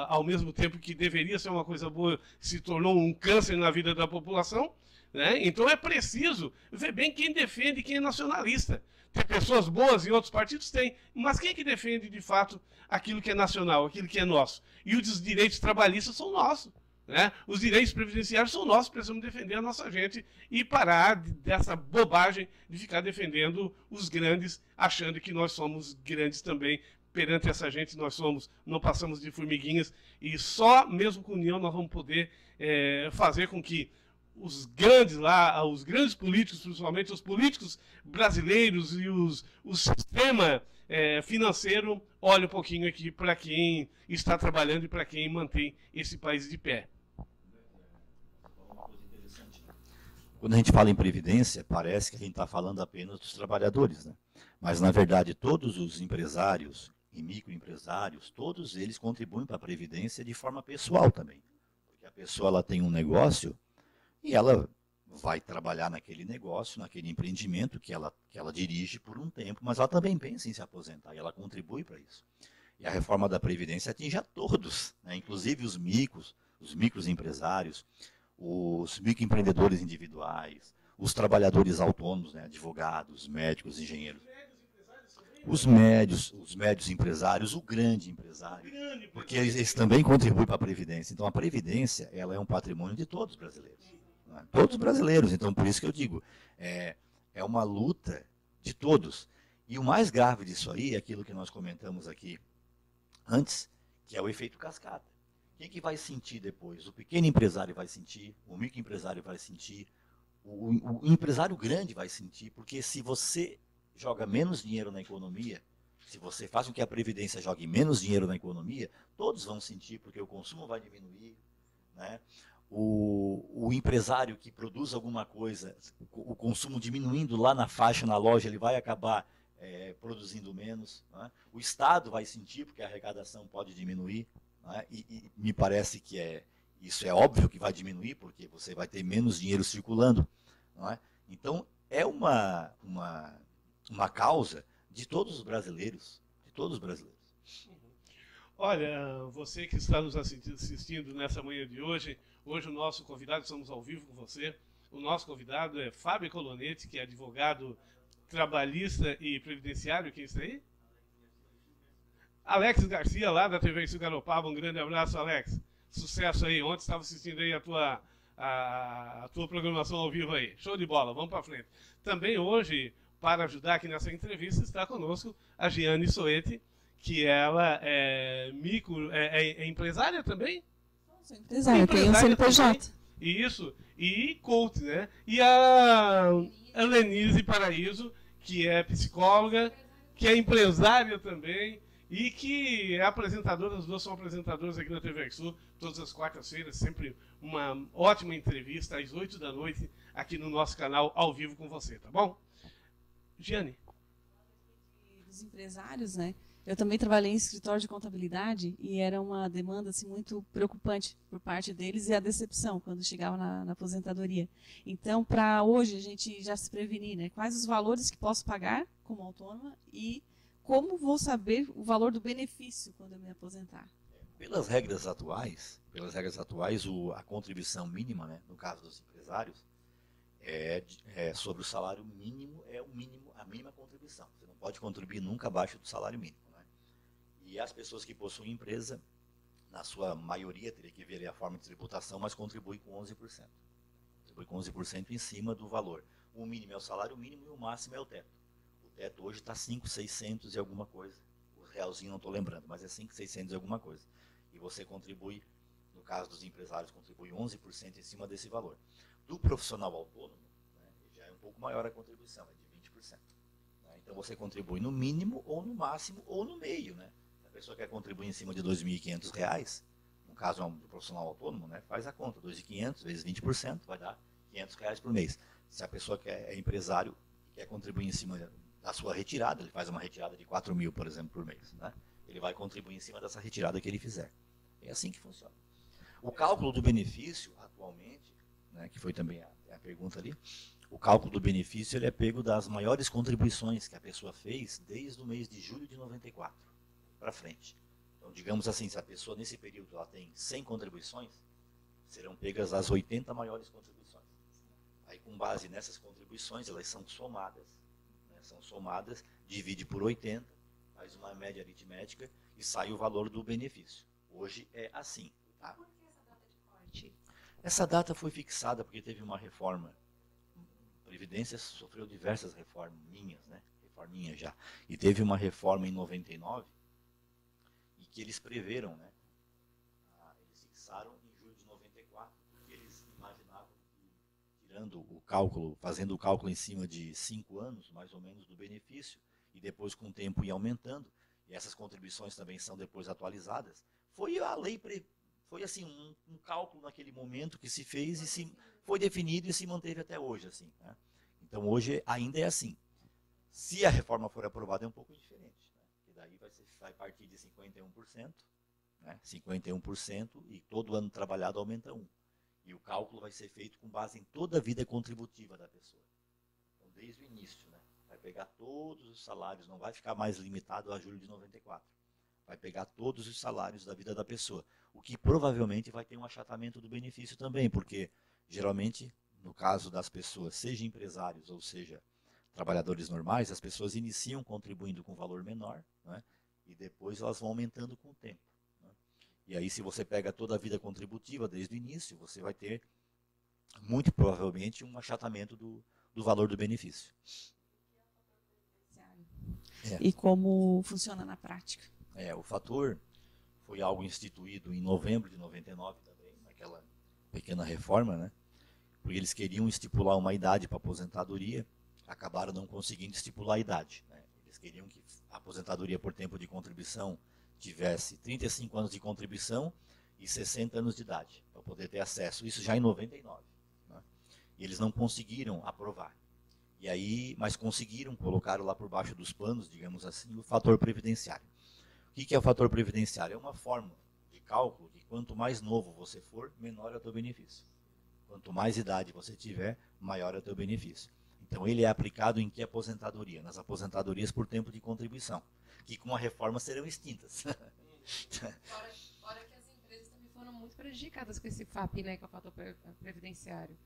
ao mesmo tempo que deveria ser uma coisa boa, se tornou um câncer na vida da população, né? Então é preciso ver bem quem defende e quem é nacionalista. Tem pessoas boas em outros partidos? Tem, mas quem é que defende de fato aquilo que é nacional, aquilo que é nosso? E os direitos trabalhistas são nossos, né? Os direitos previdenciários são nossos, precisamos defender a nossa gente e parar dessa bobagem de ficar defendendo os grandes, achando que nós somos grandes também. Perante essa gente não passamos de formiguinhas, e só mesmo com união nós vamos poder fazer com que os grandes políticos, principalmente os políticos brasileiros e o sistema financeiro, olhem um pouquinho aqui para quem está trabalhando e para quem mantém esse país de pé. Quando a gente fala em previdência, parece que a gente está falando apenas dos trabalhadores, né? Mas, na verdade, todos os empresários e microempresários, todos eles contribuem para a previdência de forma pessoal também. Porque a pessoa ela tem um negócio e ela vai trabalhar naquele negócio, naquele empreendimento que ela dirige por um tempo, mas ela também pensa em se aposentar e ela contribui para isso. E a reforma da previdência atinge a todos, né? Inclusive os microempresários, os microempreendedores individuais, os trabalhadores autônomos, né? Advogados, médicos, engenheiros. Os médios empresários, o grande empresário, porque eles também contribuem para a Previdência. Então a Previdência ela é um patrimônio de todos os brasileiros. Né? Todos os brasileiros, então por isso que eu digo, é uma luta de todos. E o mais grave disso aí é aquilo que nós comentamos aqui antes, que é o efeito cascata. Quem que vai sentir depois? O pequeno empresário vai sentir, o microempresário vai sentir, O empresário grande vai sentir, porque se você joga menos dinheiro na economia, se você faz com que a Previdência jogue menos dinheiro na economia, todos vão sentir, porque o consumo vai diminuir, né? O empresário que produz alguma coisa, o consumo diminuindo lá na faixa, na loja, ele vai acabar produzindo menos, né? O Estado vai sentir, porque a arrecadação pode diminuir, né? E me parece que isso é óbvio que vai diminuir, porque você vai ter menos dinheiro circulando, não é? Então, é uma causa de todos os brasileiros, de todos os brasileiros. Olha, você que está nos assistindo nessa manhã de hoje o nosso convidado, estamos ao vivo com você, o nosso convidado é Fábio Colonetti, que é advogado trabalhista e previdenciário. Quem está aí? Alex Garcia, lá da TV Sul Garopaba. Um grande abraço, Alex. Sucesso aí. Ontem estava assistindo aí a tua programação ao vivo aí. Show de bola, vamos para frente. Também hoje, para ajudar aqui nessa entrevista, está conosco a Giane Soete, que ela é empresária também? Sou empresária, tenho um CNPJ. Isso, e coach, né? E a Lenise Paraíso, que é psicóloga, que é empresária também, e que é apresentadora, as duas são apresentadoras aqui na TV Sul, todas as quartas-feiras, sempre uma ótima entrevista às 8 da noite, aqui no nosso canal, ao vivo com você, tá bom? Giane. Os empresários, né? Eu também trabalhei em escritório de contabilidade e era uma demanda assim, muito preocupante por parte deles e a decepção quando chegava na aposentadoria. Então, para hoje, a gente já se prevenir, né? Quais os valores que posso pagar como autônoma e como vou saber o valor do benefício quando eu me aposentar. Pelas regras atuais, a contribuição mínima, né, no caso dos empresários, sobre o salário mínimo, a mínima contribuição. Você não pode contribuir nunca abaixo do salário mínimo. Né? E as pessoas que possuem empresa, na sua maioria, teria que ver a forma de tributação, mas contribui com 11%. Contribui com 11% em cima do valor. O mínimo é o salário mínimo e o máximo é o teto. O teto hoje está 5.600 e alguma coisa. O realzinho não estou lembrando, mas é 5.600 e alguma coisa. E você contribui, no caso dos empresários, contribui 11% em cima desse valor. Do profissional autônomo, né, já é um pouco maior a contribuição, é de 20%. Né? Então você contribui no mínimo, ou no máximo, ou no meio. Né? Se a pessoa quer contribuir em cima de R$ 2.500, no caso do profissional autônomo, né, faz a conta, 2.500 vezes 20%, vai dar R$ 500 por mês. Se a pessoa é empresário e quer contribuir em cima da sua retirada, ele faz uma retirada de 4.000, por exemplo, por mês. Né? Ele vai contribuir em cima dessa retirada que ele fizer. É assim que funciona. O cálculo do benefício, atualmente, né, que foi também a pergunta ali, o cálculo do benefício ele é pego das maiores contribuições que a pessoa fez desde o mês de julho de 94 para frente. Então, digamos assim, se a pessoa nesse período ela tem 100 contribuições, serão pegas as 80 maiores contribuições. Aí, com base nessas contribuições, elas são somadas. São somadas, divide por 80, faz uma média aritmética e sai o valor do benefício. Hoje é assim. Tá? Por que essa data de corte? Essa data foi fixada porque teve uma reforma. A Previdência sofreu diversas reforminhas, né? Reforminhas já. E teve uma reforma em 99 e que eles preveram, né? Eles fixaram em julho de 94, porque eles imaginavam que, fazendo o cálculo em cima de 5 anos, mais ou menos, do benefício, e depois com o tempo ia aumentando, e essas contribuições também são depois atualizadas, foi assim, um cálculo naquele momento que se fez e foi definido e se manteve até hoje. Assim, né? Então hoje ainda é assim. Se a reforma for aprovada é um pouco diferente, né? Que daí vai partir de 51%, né? 51% e todo ano trabalhado aumenta 1%. E o cálculo vai ser feito com base em toda a vida contributiva da pessoa. Então, desde o início, né? Vai pegar todos os salários, não vai ficar mais limitado a julho de 94. Vai pegar todos os salários da vida da pessoa. O que provavelmente vai ter um achatamento do benefício também, porque geralmente, no caso das pessoas, seja empresários ou seja trabalhadores normais, as pessoas iniciam contribuindo com valor menor, né? E depois elas vão aumentando com o tempo. E aí, se você pega toda a vida contributiva desde o início, você vai ter, muito provavelmente, um achatamento do valor do benefício. E como funciona na prática? O fator foi algo instituído em novembro de 99 também, naquela pequena reforma, né? porque eles queriam estipular uma idade para aposentadoria, acabaram não conseguindo estipular a idade, né? Eles queriam que a aposentadoria por tempo de contribuição tivesse 35 anos de contribuição e 60 anos de idade, para poder ter acesso, isso já em 99. Né? E eles não conseguiram aprovar. E aí, mas conseguiram, colocaram lá por baixo dos panos, digamos assim, o fator previdenciário. O que é o fator previdenciário? É uma forma de cálculo que quanto mais novo você for, menor é o teu benefício. Quanto mais idade você tiver, maior é o teu benefício. Então ele é aplicado em que aposentadoria? Nas aposentadorias por tempo de contribuição, que com a reforma serão extintas. Fora que as empresas também foram muito prejudicadas com esse FAP, né, que é o fator previdenciário.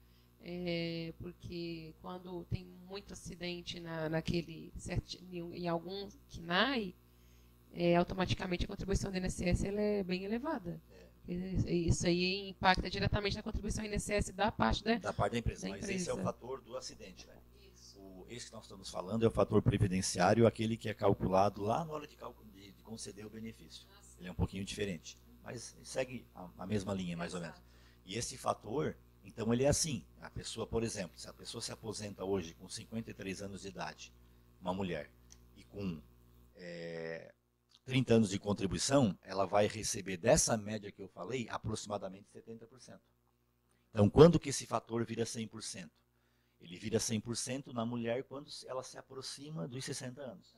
Porque quando tem muito acidente em algum KNAI, automaticamente a contribuição do INSS ela é bem elevada. Isso aí impacta diretamente na contribuição INSS da parte da empresa. Mas esse é o fator do acidente, né? Esse que nós estamos falando é o fator previdenciário, aquele que é calculado lá na hora de conceder o benefício. Ele é um pouquinho diferente, mas segue a mesma linha, mais ou menos. E esse fator, então ele é assim, a pessoa, por exemplo, se a pessoa se aposenta hoje com 53 anos de idade, uma mulher, e com 30 anos de contribuição, ela vai receber dessa média que eu falei, aproximadamente 70%. Então, quando que esse fator vira 100%? Ele vira 100% na mulher quando ela se aproxima dos 60 anos.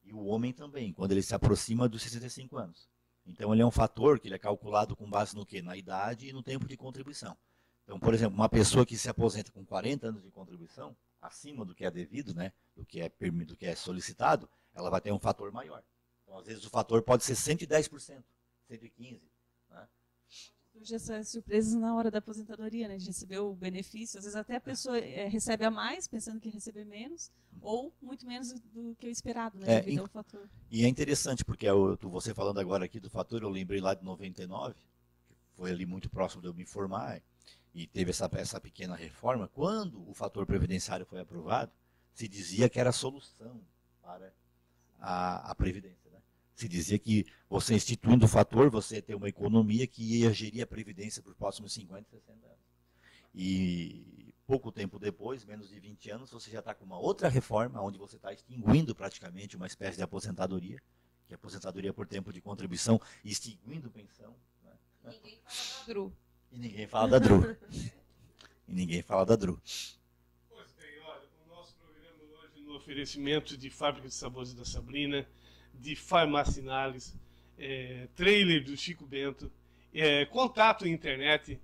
E o homem também, quando ele se aproxima dos 65 anos. Então, ele é um fator que ele é calculado com base no quê? Na idade e no tempo de contribuição. Então, por exemplo, uma pessoa que se aposenta com 40 anos de contribuição, acima do que é devido, né, do que é solicitado, ela vai ter um fator maior. Então, às vezes, o fator pode ser 110%, 115%. Né? Surge essas surpresas na hora da aposentadoria, né, de receber o benefício. Às vezes até a pessoa recebe a mais, pensando que ia receber menos, ou muito menos do que o esperado, né, devido ao fator. E é interessante, porque você falando agora aqui do fator, eu lembrei lá de 99, que foi ali muito próximo de eu me formar, e teve essa pequena reforma. Quando o fator previdenciário foi aprovado, se dizia que era a solução para a Previdência. Né? Se dizia que você instituindo o fator, você ia ter uma economia que ia gerir a Previdência para os próximos 50, 60 anos. E pouco tempo depois, menos de 20 anos, você já está com uma outra reforma, onde você está extinguindo praticamente uma espécie de aposentadoria, que é a aposentadoria por tempo de contribuição, extinguindo pensão. Né? E ninguém fala da DRU. E ninguém fala da DRU. Pois bem, olha, o nosso programa hoje no oferecimento de Fábrica de Sabores da Sabrina, de Farmacinales, trailer do Chico Bento, contato internet,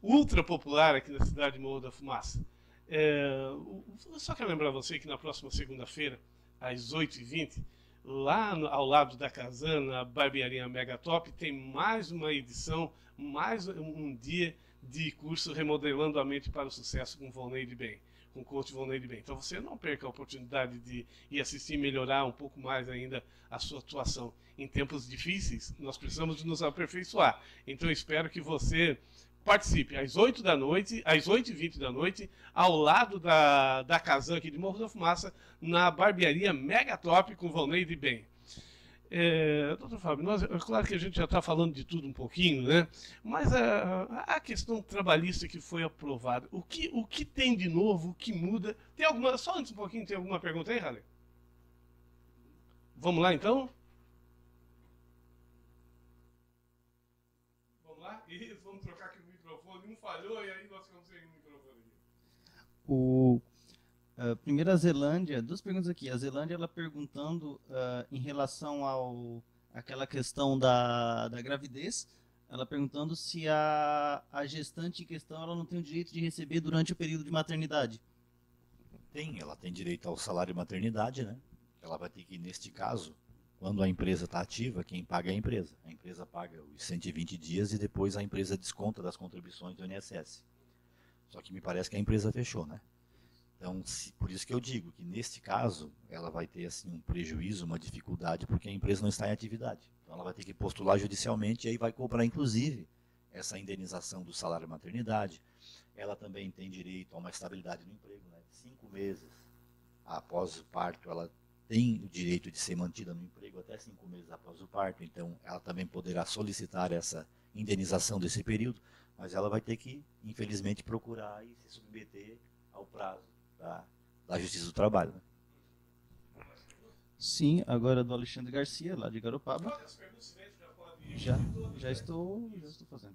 ultra popular aqui na cidade de Morro da Fumaça. Eu só quero lembrar você que na próxima segunda-feira, às 8h20, lá ao lado da Casana, a Barbearia Megatop, tem mais uma edição, mais um dia de curso Remodelando a Mente para o Sucesso com Volney de Bem, com o coach Volney de Bem. Então você não perca a oportunidade de ir assistir e melhorar um pouco mais ainda a sua atuação. Em tempos difíceis, nós precisamos de nos aperfeiçoar. Então eu espero que você participe às 8h20 da noite, ao lado da Casan aqui de Morro da Fumaça, na Barbearia Megatop com Volney de Bem. Doutor Fábio, claro que a gente já está falando de tudo um pouquinho, né? Mas a questão trabalhista que foi aprovada, o que tem de novo, o que muda? Tem alguma, só antes um pouquinho, tem alguma pergunta aí, Raleigh? Vamos lá, então? Vamos lá? Isso, vamos trocar aqui o microfone. Um falhou e aí nós ficamos sem o microfone aqui. Primeiro a Zelândia, duas perguntas aqui. A Zelândia, ela perguntando em relação àquela questão da gravidez, ela perguntando se a gestante em questão ela não tem o direito de receber durante o período de maternidade. Ela tem direito ao salário de maternidade, né? Ela vai ter que, neste caso, quando a empresa está ativa, quem paga é a empresa. A empresa paga os 120 dias e depois a empresa desconta das contribuições do INSS. Só que me parece que a empresa fechou, né? Então, por isso que eu digo que, neste caso, ela vai ter assim, um prejuízo, uma dificuldade, porque a empresa não está em atividade. Então, ela vai ter que postular judicialmente e aí vai cobrar, inclusive, essa indenização do salário de maternidade. Ela também tem direito a uma estabilidade no emprego, né? 5 meses após o parto, ela tem o direito de ser mantida no emprego até 5 meses após o parto. Então, ela também poderá solicitar essa indenização desse período. mas ela vai ter que, infelizmente, procurar e se submeter ao prazo da Justiça do Trabalho. Né? Sim, agora do Alexandre Garcia, lá de Garopaba. Já estou fazendo.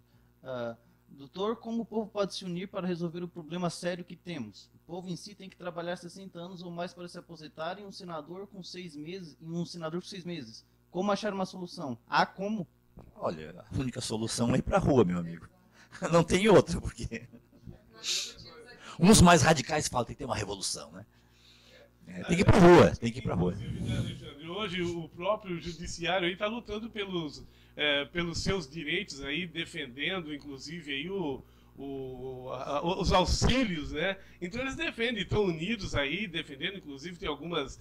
Doutor, como o povo pode se unir para resolver o problema sério que temos? O povo em si tem que trabalhar 60 anos ou mais para se aposentar e um senador com 6 meses. Como achar uma solução? Há como? Olha, a única solução é ir para a rua, meu amigo. Não tem outra, porque uns mais radicais falam que tem que ter uma revolução, né? Tem que ir para a rua, Hoje o próprio judiciário está lutando pelos seus direitos aí, defendendo inclusive aí os auxílios, né? Então eles defendem, estão unidos aí, defendendo, inclusive tem algumas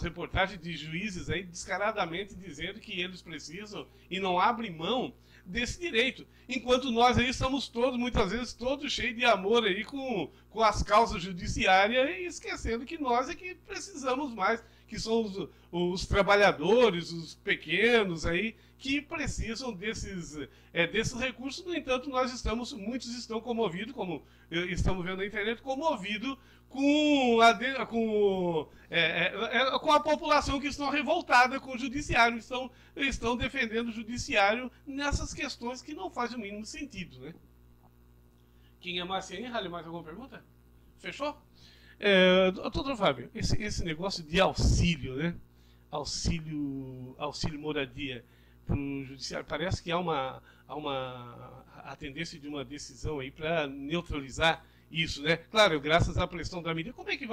reportagens de juízes aí descaradamente dizendo que eles precisam e não abrem mão desse direito. Enquanto nós aí estamos todos, muitas vezes, todos cheios de amor aí com as causas judiciárias e esquecendo que nós é que precisamos mais, que são os trabalhadores, os pequenos aí, que precisam desses recursos. No entanto, muitos estão comovidos, como estamos vendo na internet, comovidos com a população que estão revoltada com o judiciário, estão defendendo o judiciário nessas questões que não fazem o mínimo sentido, né? Quem é mais aí? Mais alguma pergunta? Fechou? Doutor Fábio, esse negócio de auxílio, né? Auxílio moradia para o judiciário, parece que há a tendência de uma decisão aí para neutralizar isso, né? Claro, graças à pressão da mídia. Como é que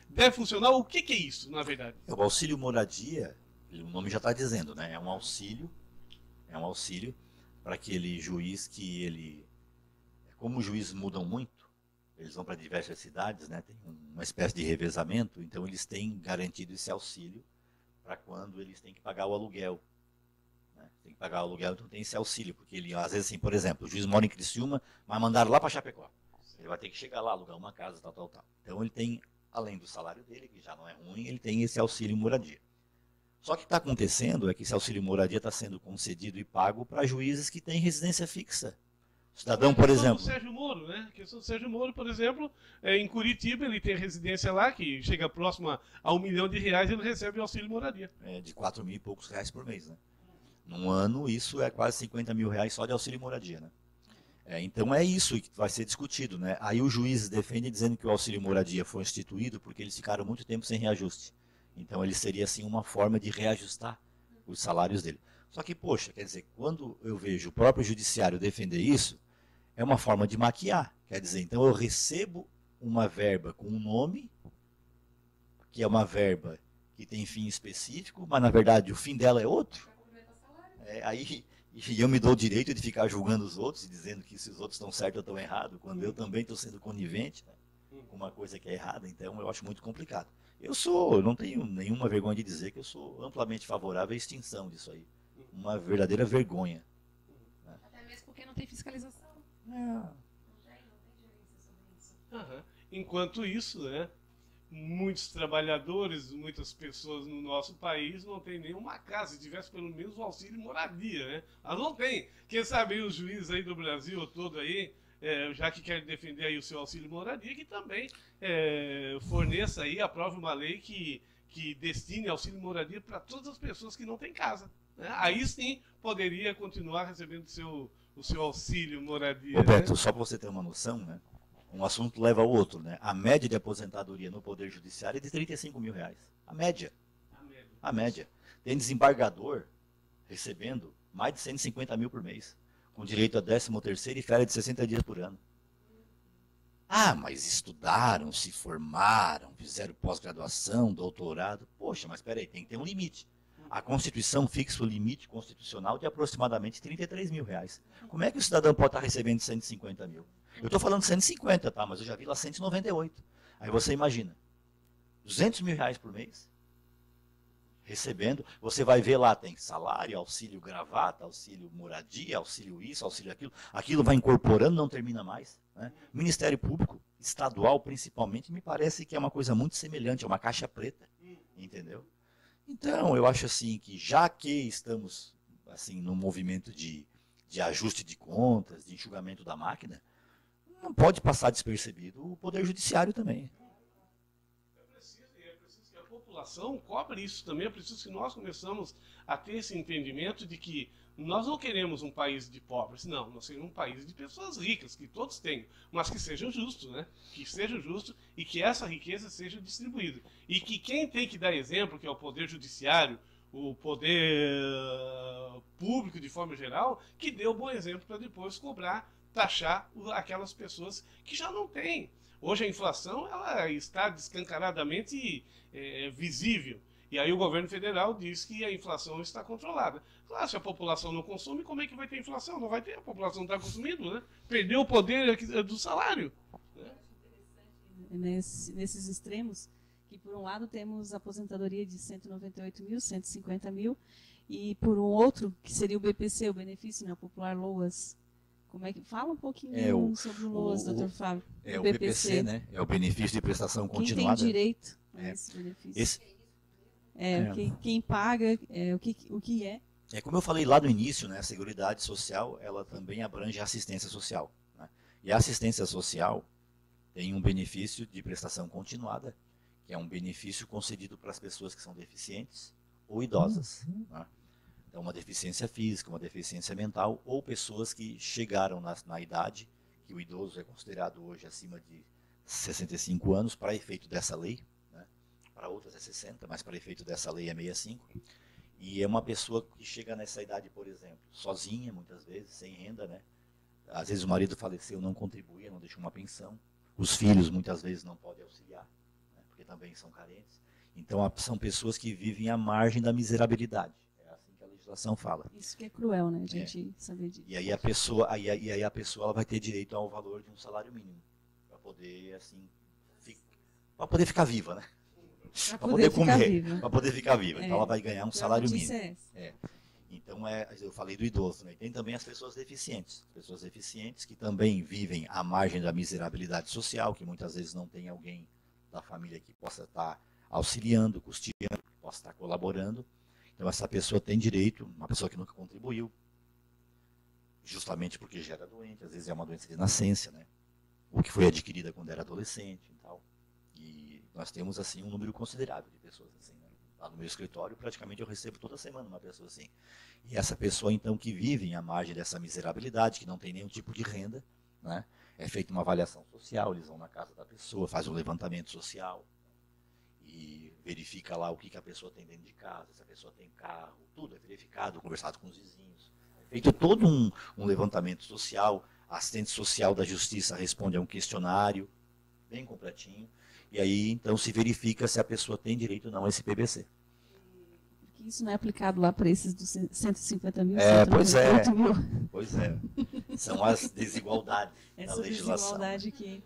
deve funcionar? O que é isso, na verdade? O auxílio moradia, o nome já está dizendo, né? É um auxílio para aquele juiz que como os juízes mudam muito, eles vão para diversas cidades, né? Tem uma espécie de revezamento, então eles têm garantido esse auxílio para quando eles têm que pagar o aluguel. Né? Tem que pagar o aluguel, então tem esse auxílio, porque ele, às vezes, assim, por exemplo, o juiz mora em Criciúma, mas mandaram lá para Chapecó. Ele vai ter que chegar lá, alugar uma casa, tal. Então ele tem, além do salário dele, que já não é ruim, ele tem esse auxílio moradia. Só que o que está acontecendo é que esse auxílio moradia está sendo concedido e pago para juízes que têm residência fixa. O cidadão, por exemplo... A questão do Sérgio Moro, né? A questão do Sérgio Moro, por exemplo, em Curitiba, ele tem residência lá, que chega próximo a R$1 milhão, ele recebe auxílio moradia. R$ 4.000 e poucos por mês, né? Num ano, isso é quase R$50 mil só de auxílio moradia, né? Então é isso que vai ser discutido, né? Aí os juízes defendem dizendo que o auxílio moradia foi instituído porque eles ficaram muito tempo sem reajuste. Então ele seria assim uma forma de reajustar os salários dele. Só que, poxa, quer dizer, quando eu vejo o próprio judiciário defender isso, é uma forma de maquiar. Quer dizer, então eu recebo uma verba com um nome, que é uma verba que tem fim específico, mas na verdade o fim dela é outro. Aí eu me dou o direito de ficar julgando os outros e dizendo que se os outros estão certos ou estão errados, quando eu também estou sendo conivente, né, com uma coisa que é errada. Então eu acho muito complicado. Eu não tenho nenhuma vergonha de dizer que eu sou amplamente favorável à extinção disso aí. Uma verdadeira vergonha. Né? Até mesmo porque não tem fiscalização. Não tem gerência sobre isso. Enquanto isso, né, muitos trabalhadores, muitas pessoas no nosso país não tem nenhuma casa, se tivesse pelo menos o auxílio moradia, né? Mas não tem. Quem sabe aí os juízes aí do Brasil todo aí, já que querem defender aí o seu auxílio moradia, que também forneça aí, aprove uma lei que destine auxílio moradia para todas as pessoas que não têm casa. Né? Aí sim poderia continuar recebendo o seu auxílio moradia. Roberto, né? Só para você ter uma noção, né? Um assunto leva ao outro, né? A média de aposentadoria no Poder Judiciário é de R$35 mil. A média. A média. Tem desembargador recebendo mais de 150 mil por mês, com direito a 13º e férias de 60 dias por ano. Ah, mas estudaram, se formaram, fizeram pós-graduação, doutorado. Poxa, mas espera aí, tem que ter um limite. A Constituição fixa o limite constitucional de aproximadamente R$33 mil. Como é que o cidadão pode estar recebendo 150 mil? Eu estou falando 150, tá? Mas eu já vi lá 198. Aí você imagina, R$200 mil por mês, recebendo, você vai ver lá, tem salário, auxílio gravata, auxílio moradia, auxílio isso, auxílio aquilo. Aquilo vai incorporando, não termina mais. Né? Ministério Público, estadual principalmente, me parece que é uma coisa muito semelhante, é uma caixa preta, entendeu? Então, eu acho assim que já que estamos assim num movimento de de ajuste de contas, de enxugamento da máquina, não pode passar despercebido o Poder Judiciário também. É preciso que a população cobre isso também, é preciso que nós começamos a ter esse entendimento de que nós não queremos um país de pobres, não, nós queremos um país de pessoas ricas, que todos tenham, mas que seja justo, né? Que seja justo e que essa riqueza seja distribuída. E que quem tem que dar exemplo, que é o Poder Judiciário, o poder público de forma geral, que dê o bom exemplo para depois cobrar, taxar aquelas pessoas que já não têm. Hoje a inflação ela está descancaradamente visível. E aí o governo federal diz que a inflação está controlada. Claro, se a população não consome, como é que vai ter inflação? Não vai ter, a população não está consumindo, né? Perdeu o poder do salário. Nesses extremos, que por um lado temos a aposentadoria de 198 mil, 150 mil, e por um outro, que seria o BPC, o benefício, né, popular LOAS. Como é que fala um pouquinho sobre o LOAS, doutor Fábio? O BPC, né? É o benefício de prestação continuada. Quem tem direito a esse benefício? Quem paga, o que é? É como eu falei lá no início, né? A Seguridade Social, ela também abrange a assistência social, né? E a assistência social tem um benefício de prestação continuada, que é um benefício concedido para as pessoas que são deficientes ou idosas, né? Então, uma deficiência física, uma deficiência mental, ou pessoas que chegaram na idade, que o idoso é considerado hoje acima de 65 anos, para efeito dessa lei, né? Para outras é 60, mas para efeito dessa lei é 65. E é uma pessoa que chega nessa idade, por exemplo, sozinha, muitas vezes, sem renda, né? Às vezes o marido faleceu, não contribuía, não deixou uma pensão. Os filhos, muitas vezes, não podem auxiliar, né? Porque também são carentes. Então, são pessoas que vivem à margem da miserabilidade. A legislação fala. Isso que é cruel, né, a gente saber disso. E aí a pessoa, ela vai ter direito ao valor de um salário mínimo para poder assim, para poder ficar viva, né? Para poder comer, para poder ficar viva. Então ela vai ganhar um salário mínimo. Então eu falei do idoso, né? E tem também as pessoas deficientes que também vivem à margem da miserabilidade social, que muitas vezes não tem alguém da família que possa estar auxiliando, custeando, que possa estar colaborando. Então essa pessoa tem direito, uma pessoa que nunca contribuiu, justamente porque já era doente, às vezes é uma doença de nascença, né? Ou que foi adquirida quando era adolescente e tal. E nós temos assim um número considerável de pessoas assim, né? Lá no meu escritório, praticamente eu recebo toda semana uma pessoa assim. E essa pessoa então que vive à margem dessa miserabilidade, que não tem nenhum tipo de renda, né? É feita uma avaliação social, eles vão na casa da pessoa, faz um levantamento social e verifica lá o que a pessoa tem dentro de casa, se a pessoa tem carro, tudo é verificado, conversado com os vizinhos. É feito todo um levantamento social, a assistente social da justiça responde a um questionário, bem completinho, e aí então se verifica se a pessoa tem direito ou não a esse PBC. Porque isso não é aplicado lá para esses dos 150 mil, Pois é. São as desigualdades da legislação. Essa desigualdade que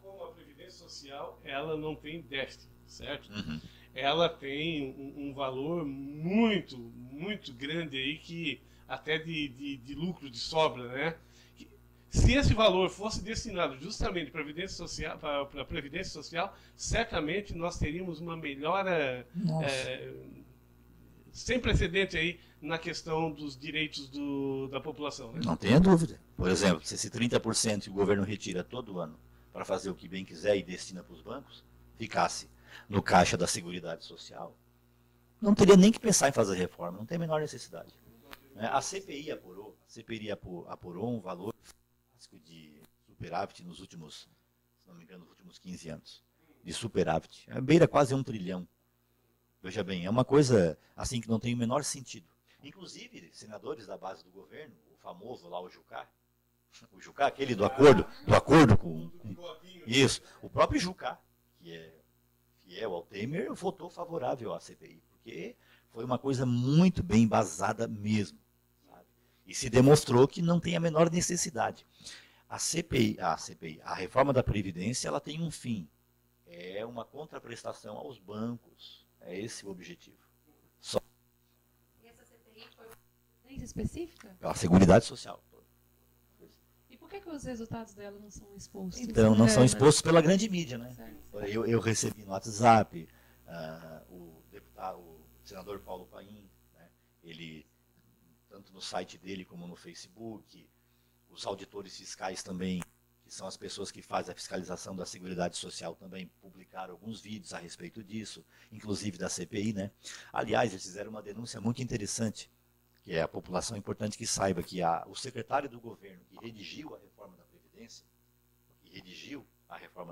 como a Previdência Social, ela não tem déficit, certo? Uhum. Ela tem um valor muito, muito grande aí, que até de lucro, de sobra, né? Se esse valor fosse destinado justamente para a Previdência Social, certamente nós teríamos uma melhora sem precedente aí na questão dos direitos da população, né? Não tenha dúvida. Por exemplo, se esse 30% que o governo retira todo ano para fazer o que bem quiser e destina para os bancos, ficasse no caixa da Seguridade Social, não teria nem que pensar em fazer reforma, não tem a menor necessidade. A CPI apurou um valor de superávit nos últimos, se não me engano, nos últimos 15 anos, de superávit. Beira quase 1 trilhão. Veja bem, é uma coisa assim que não tem o menor sentido. Inclusive, senadores da base do governo, o famoso lá, o Jucá, aquele do acordo com isso, o próprio Jucá, que é fiel ao Temer, votou favorável à CPI, porque foi uma coisa muito bem embasada mesmo, sabe? E se demonstrou que não tem a menor necessidade. A reforma da Previdência, ela tem um fim, é uma contraprestação aos bancos, é esse o objetivo. E essa CPI foi uma específica? A Seguridade Social. Por que os resultados dela não são expostos? Então, não são expostos pela grande mídia, né? Eu recebi no WhatsApp, o senador Paulo Paim, né? Ele tanto no site dele como no Facebook. Os auditores fiscais também, que são as pessoas que fazem a fiscalização da Seguridade Social, também publicaram alguns vídeos a respeito disso, inclusive da CPI, né? Aliás, eles fizeram uma denúncia muito interessante, que é a população importante que saiba que o secretário do governo que redigiu a reforma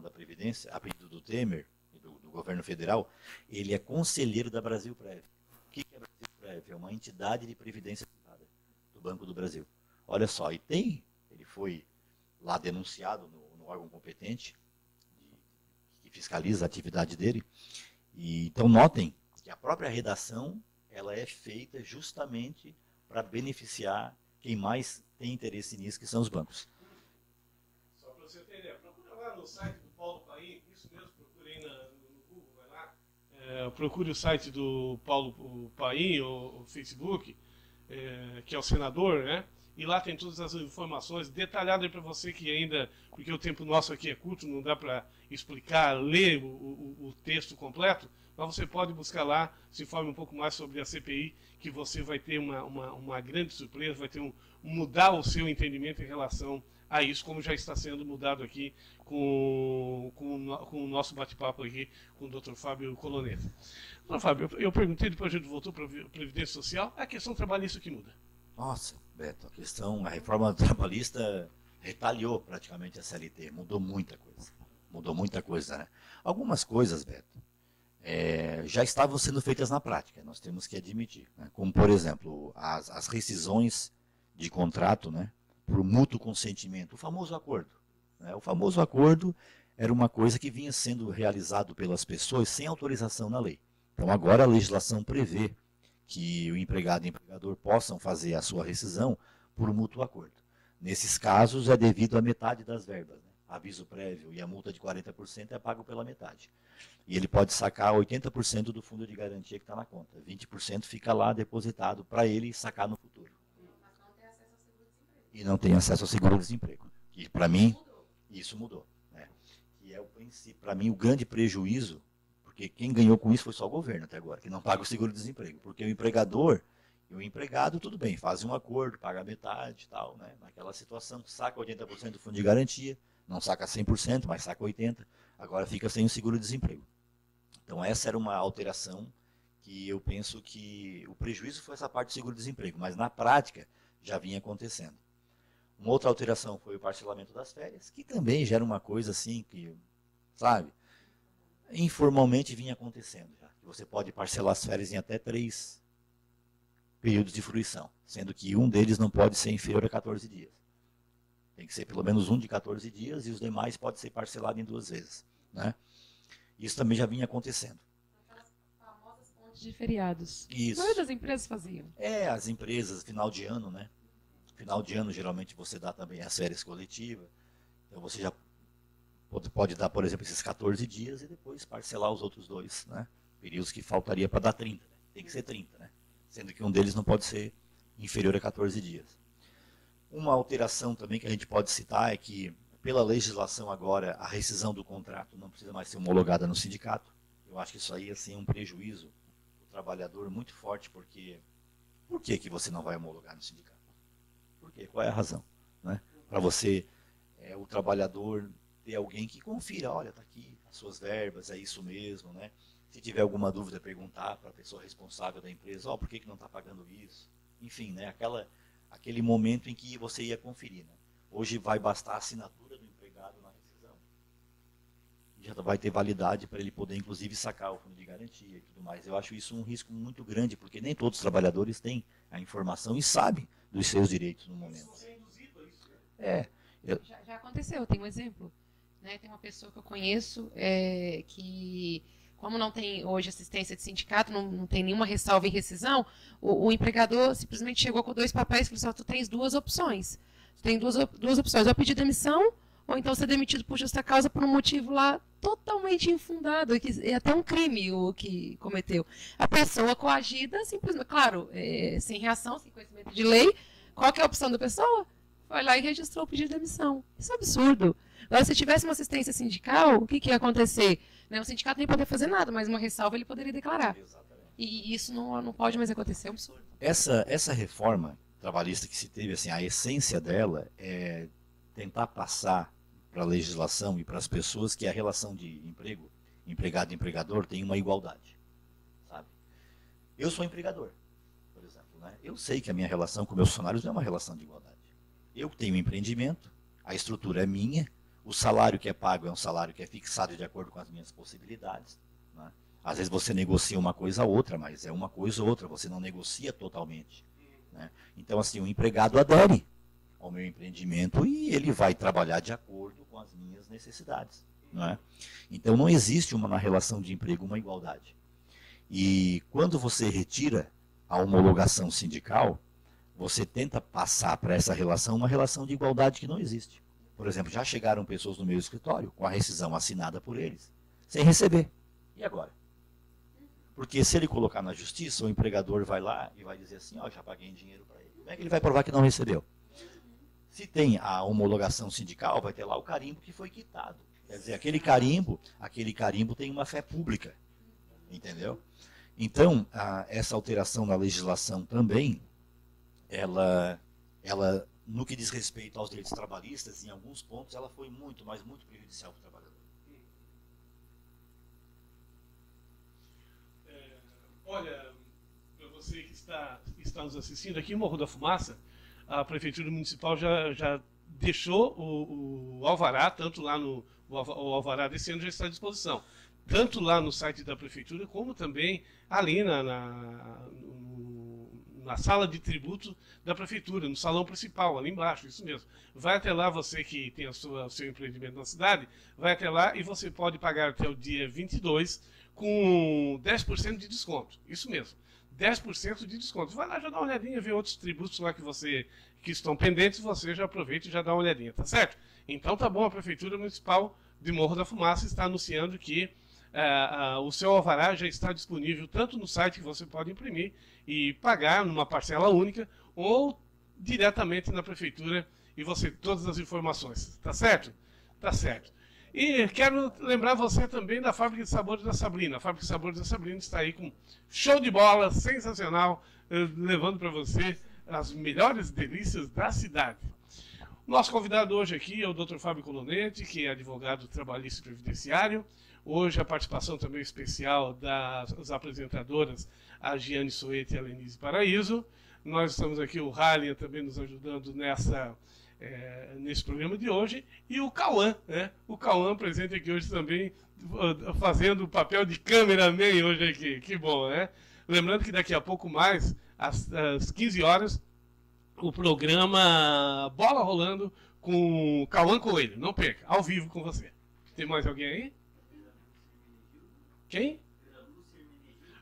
da Previdência, a pedido do Temer e do governo federal, ele é conselheiro da Brasil Prev. O que é Brasil Prev? É uma entidade de previdência privada do Banco do Brasil. Olha só, ele foi lá denunciado no órgão competente que fiscaliza a atividade dele. E, então notem que a própria redação ela é feita justamente para beneficiar quem mais tem interesse nisso, que são os bancos. Só para você ter ideia, procura lá no site do Paulo Paim, isso mesmo, procurei no Google, vai lá, procure o site do Paulo Paim, o Facebook, que é o senador, né? E lá tem todas as informações detalhadas para você que ainda, porque o tempo nosso aqui é curto, não dá para explicar, ler o texto completo, mas você pode buscar lá, se informe um pouco mais sobre a CPI, que você vai ter uma grande surpresa, vai ter mudar o seu entendimento em relação a isso, como já está sendo mudado aqui com o nosso bate-papo aqui com o Dr. Fábio Coloneta. Dr. Fábio, eu perguntei, depois a gente voltou para a Previdência Social, é a questão trabalhista que muda. Nossa, Beto, a reforma trabalhista retaliou praticamente a CLT, mudou muita coisa, né? Algumas coisas, Beto, já estavam sendo feitas na prática, nós temos que admitir, né? Como, por exemplo, as rescisões de contrato, né, por mútuo consentimento, o famoso acordo. Né? O famoso acordo era uma coisa que vinha sendo realizado pelas pessoas sem autorização na lei. Então agora a legislação prevê que o empregado e o empregador possam fazer a sua rescisão por mútuo acordo. Nesses casos é devido à metade das verbas, né? Aviso prévio e a multa de 40% é pago pela metade. E ele pode sacar 80% do fundo de garantia que está na conta. 20% fica lá depositado para ele sacar no futuro. E não tem acesso ao seguro-desemprego. E para mim, isso mudou. Né? E é o princípio, para mim, o grande prejuízo, porque quem ganhou com isso foi só o governo até agora, que não paga o seguro-desemprego. Porque o empregador e o empregado, tudo bem, fazem um acordo, paga metade e tal, né? Naquela situação, saca 80% do fundo de garantia, não saca 100%, mas saca 80%, agora fica sem o seguro-desemprego. Então essa era uma alteração que eu penso que o prejuízo foi essa parte do seguro-desemprego, mas na prática já vinha acontecendo. Uma outra alteração foi o parcelamento das férias, que também já era uma coisa assim que, sabe, informalmente vinha acontecendo já. Você pode parcelar as férias em até 3 períodos de fruição, sendo que um deles não pode ser inferior a 14 dias. Tem que ser pelo menos um de 14 dias e os demais pode ser parcelado em 2 vezes. Né? Isso também já vinha acontecendo. Aquelas famosas pontes de feriados. Isso. A maioria das empresas faziam. As empresas, final de ano, né? Final de ano, geralmente, você dá também as férias coletivas. Então, você já pode dar, por exemplo, esses 14 dias e depois parcelar os outros 2, né? Períodos que faltaria para dar 30. Né? Tem que ser 30, né? Sendo que um deles não pode ser inferior a 14 dias. Uma alteração também que a gente pode citar é que, pela legislação agora, a rescisão do contrato não precisa mais ser homologada no sindicato. Eu acho que isso aí assim, é um prejuízo do trabalhador muito forte, porque por que você não vai homologar no sindicato? Por quê? Qual é a razão? Né? Para você, o trabalhador, ter alguém que confira, olha, está aqui as suas verbas, é isso mesmo, né? Se tiver alguma dúvida, perguntar para a pessoa responsável da empresa, por que não está pagando isso? Enfim, né? Aquele momento em que você ia conferir. Né? Hoje vai bastar a assinatura do empregado na rescisão. Já vai ter validade para ele poder, inclusive, sacar o fundo de garantia e tudo mais. Eu acho isso um risco muito grande, porque nem todos os trabalhadores têm a informação e sabem dos seus direitos no momento. Já aconteceu, tem um exemplo. Né? Tem uma pessoa que eu conheço que, como não tem hoje assistência de sindicato, não tem nenhuma ressalva em rescisão, o empregador simplesmente chegou com 2 papéis e falou assim, tu tens 2 opções. Tu tem duas opções, ou pedir demissão, ou então ser demitido por justa causa por um motivo lá totalmente infundado, que é até um crime o que cometeu. A pessoa coagida, simplesmente, claro, sem reação, sem conhecimento de lei, qual que é a opção da pessoa? Foi lá e registrou o pedido de demissão. Isso é absurdo. Agora, se tivesse uma assistência sindical, o que ia acontecer? Né? O sindicato nem poderia fazer nada, mas uma ressalva ele poderia declarar. E isso não pode mais acontecer, é um absurdo. Essa reforma, trabalhista que se teve, assim, a essência dela é tentar passar para a legislação e para as pessoas que a relação de emprego, empregado e empregador, tem uma igualdade, sabe? Eu sou empregador, por exemplo, né? Eu sei que a minha relação com meus funcionários não é uma relação de igualdade. Eu tenho um empreendimento, a estrutura é minha, o salário que é pago é um salário que é fixado de acordo com as minhas possibilidades, né? Às vezes você negocia uma coisa ou outra, mas é uma coisa ou outra, você não negocia totalmente, né? Então, assim, o empregado adere ao meu empreendimento e ele vai trabalhar de acordo com as minhas necessidades, não é? Então, não existe na relação de emprego uma igualdade. E quando você retira a homologação sindical, você tenta passar para essa relação uma relação de igualdade que não existe. Por exemplo, já chegaram pessoas no meu escritório com a rescisão assinada por eles, sem receber. E agora? Porque se ele colocar na justiça, o empregador vai lá e vai dizer assim, ó, já paguei dinheiro para ele. Como é que ele vai provar que não recebeu? Se tem a homologação sindical, vai ter lá o carimbo que foi quitado. Quer dizer, aquele carimbo tem uma fé pública. Entendeu? Então, essa alteração na legislação também, ela, no que diz respeito aos direitos trabalhistas, em alguns pontos, ela foi muito, mas muito prejudicial para o trabalhador. Olha, para você que está nos assistindo aqui em Morro da Fumaça, a Prefeitura Municipal já deixou o alvará, tanto lá o alvará desse ano já está à disposição, tanto lá no site da Prefeitura, como também ali na sala de tributo da Prefeitura, no salão principal, ali embaixo, isso mesmo. Vai até lá, você que tem o seu empreendimento na cidade, vai até lá e você pode pagar até o dia 22 com 10% de desconto, isso mesmo. 10% de desconto. Vai lá, já dá uma olhadinha, vê outros tributos lá que estão pendentes, você já aproveita e já dá uma olhadinha, tá certo? Então tá bom, a Prefeitura Municipal de Morro da Fumaça está anunciando que o seu alvará já está disponível tanto no site que você pode imprimir e pagar numa parcela única ou diretamente na Prefeitura e você todas as informações, tá certo? Tá certo. E quero lembrar você também da Fábrica de Sabores da Sabrina. A Fábrica de Sabores da Sabrina está aí com show de bola, sensacional, levando para você as melhores delícias da cidade. Nosso convidado hoje aqui é o Dr. Fábio Colonete, que é advogado trabalhista e previdenciário. Hoje a participação também especial das apresentadoras, a Giane Soete e a Lenise Paraíso. Nós estamos aqui, o Ralian também nos ajudando nesse programa de hoje, e o Cauã, né? O Cauã presente aqui hoje também, fazendo o papel de cameraman hoje aqui, que bom, né? Lembrando que daqui a pouco mais, às 15 horas, o programa Bola Rolando com Cauã Coelho, não perca, ao vivo com você. Tem mais alguém aí? Quem?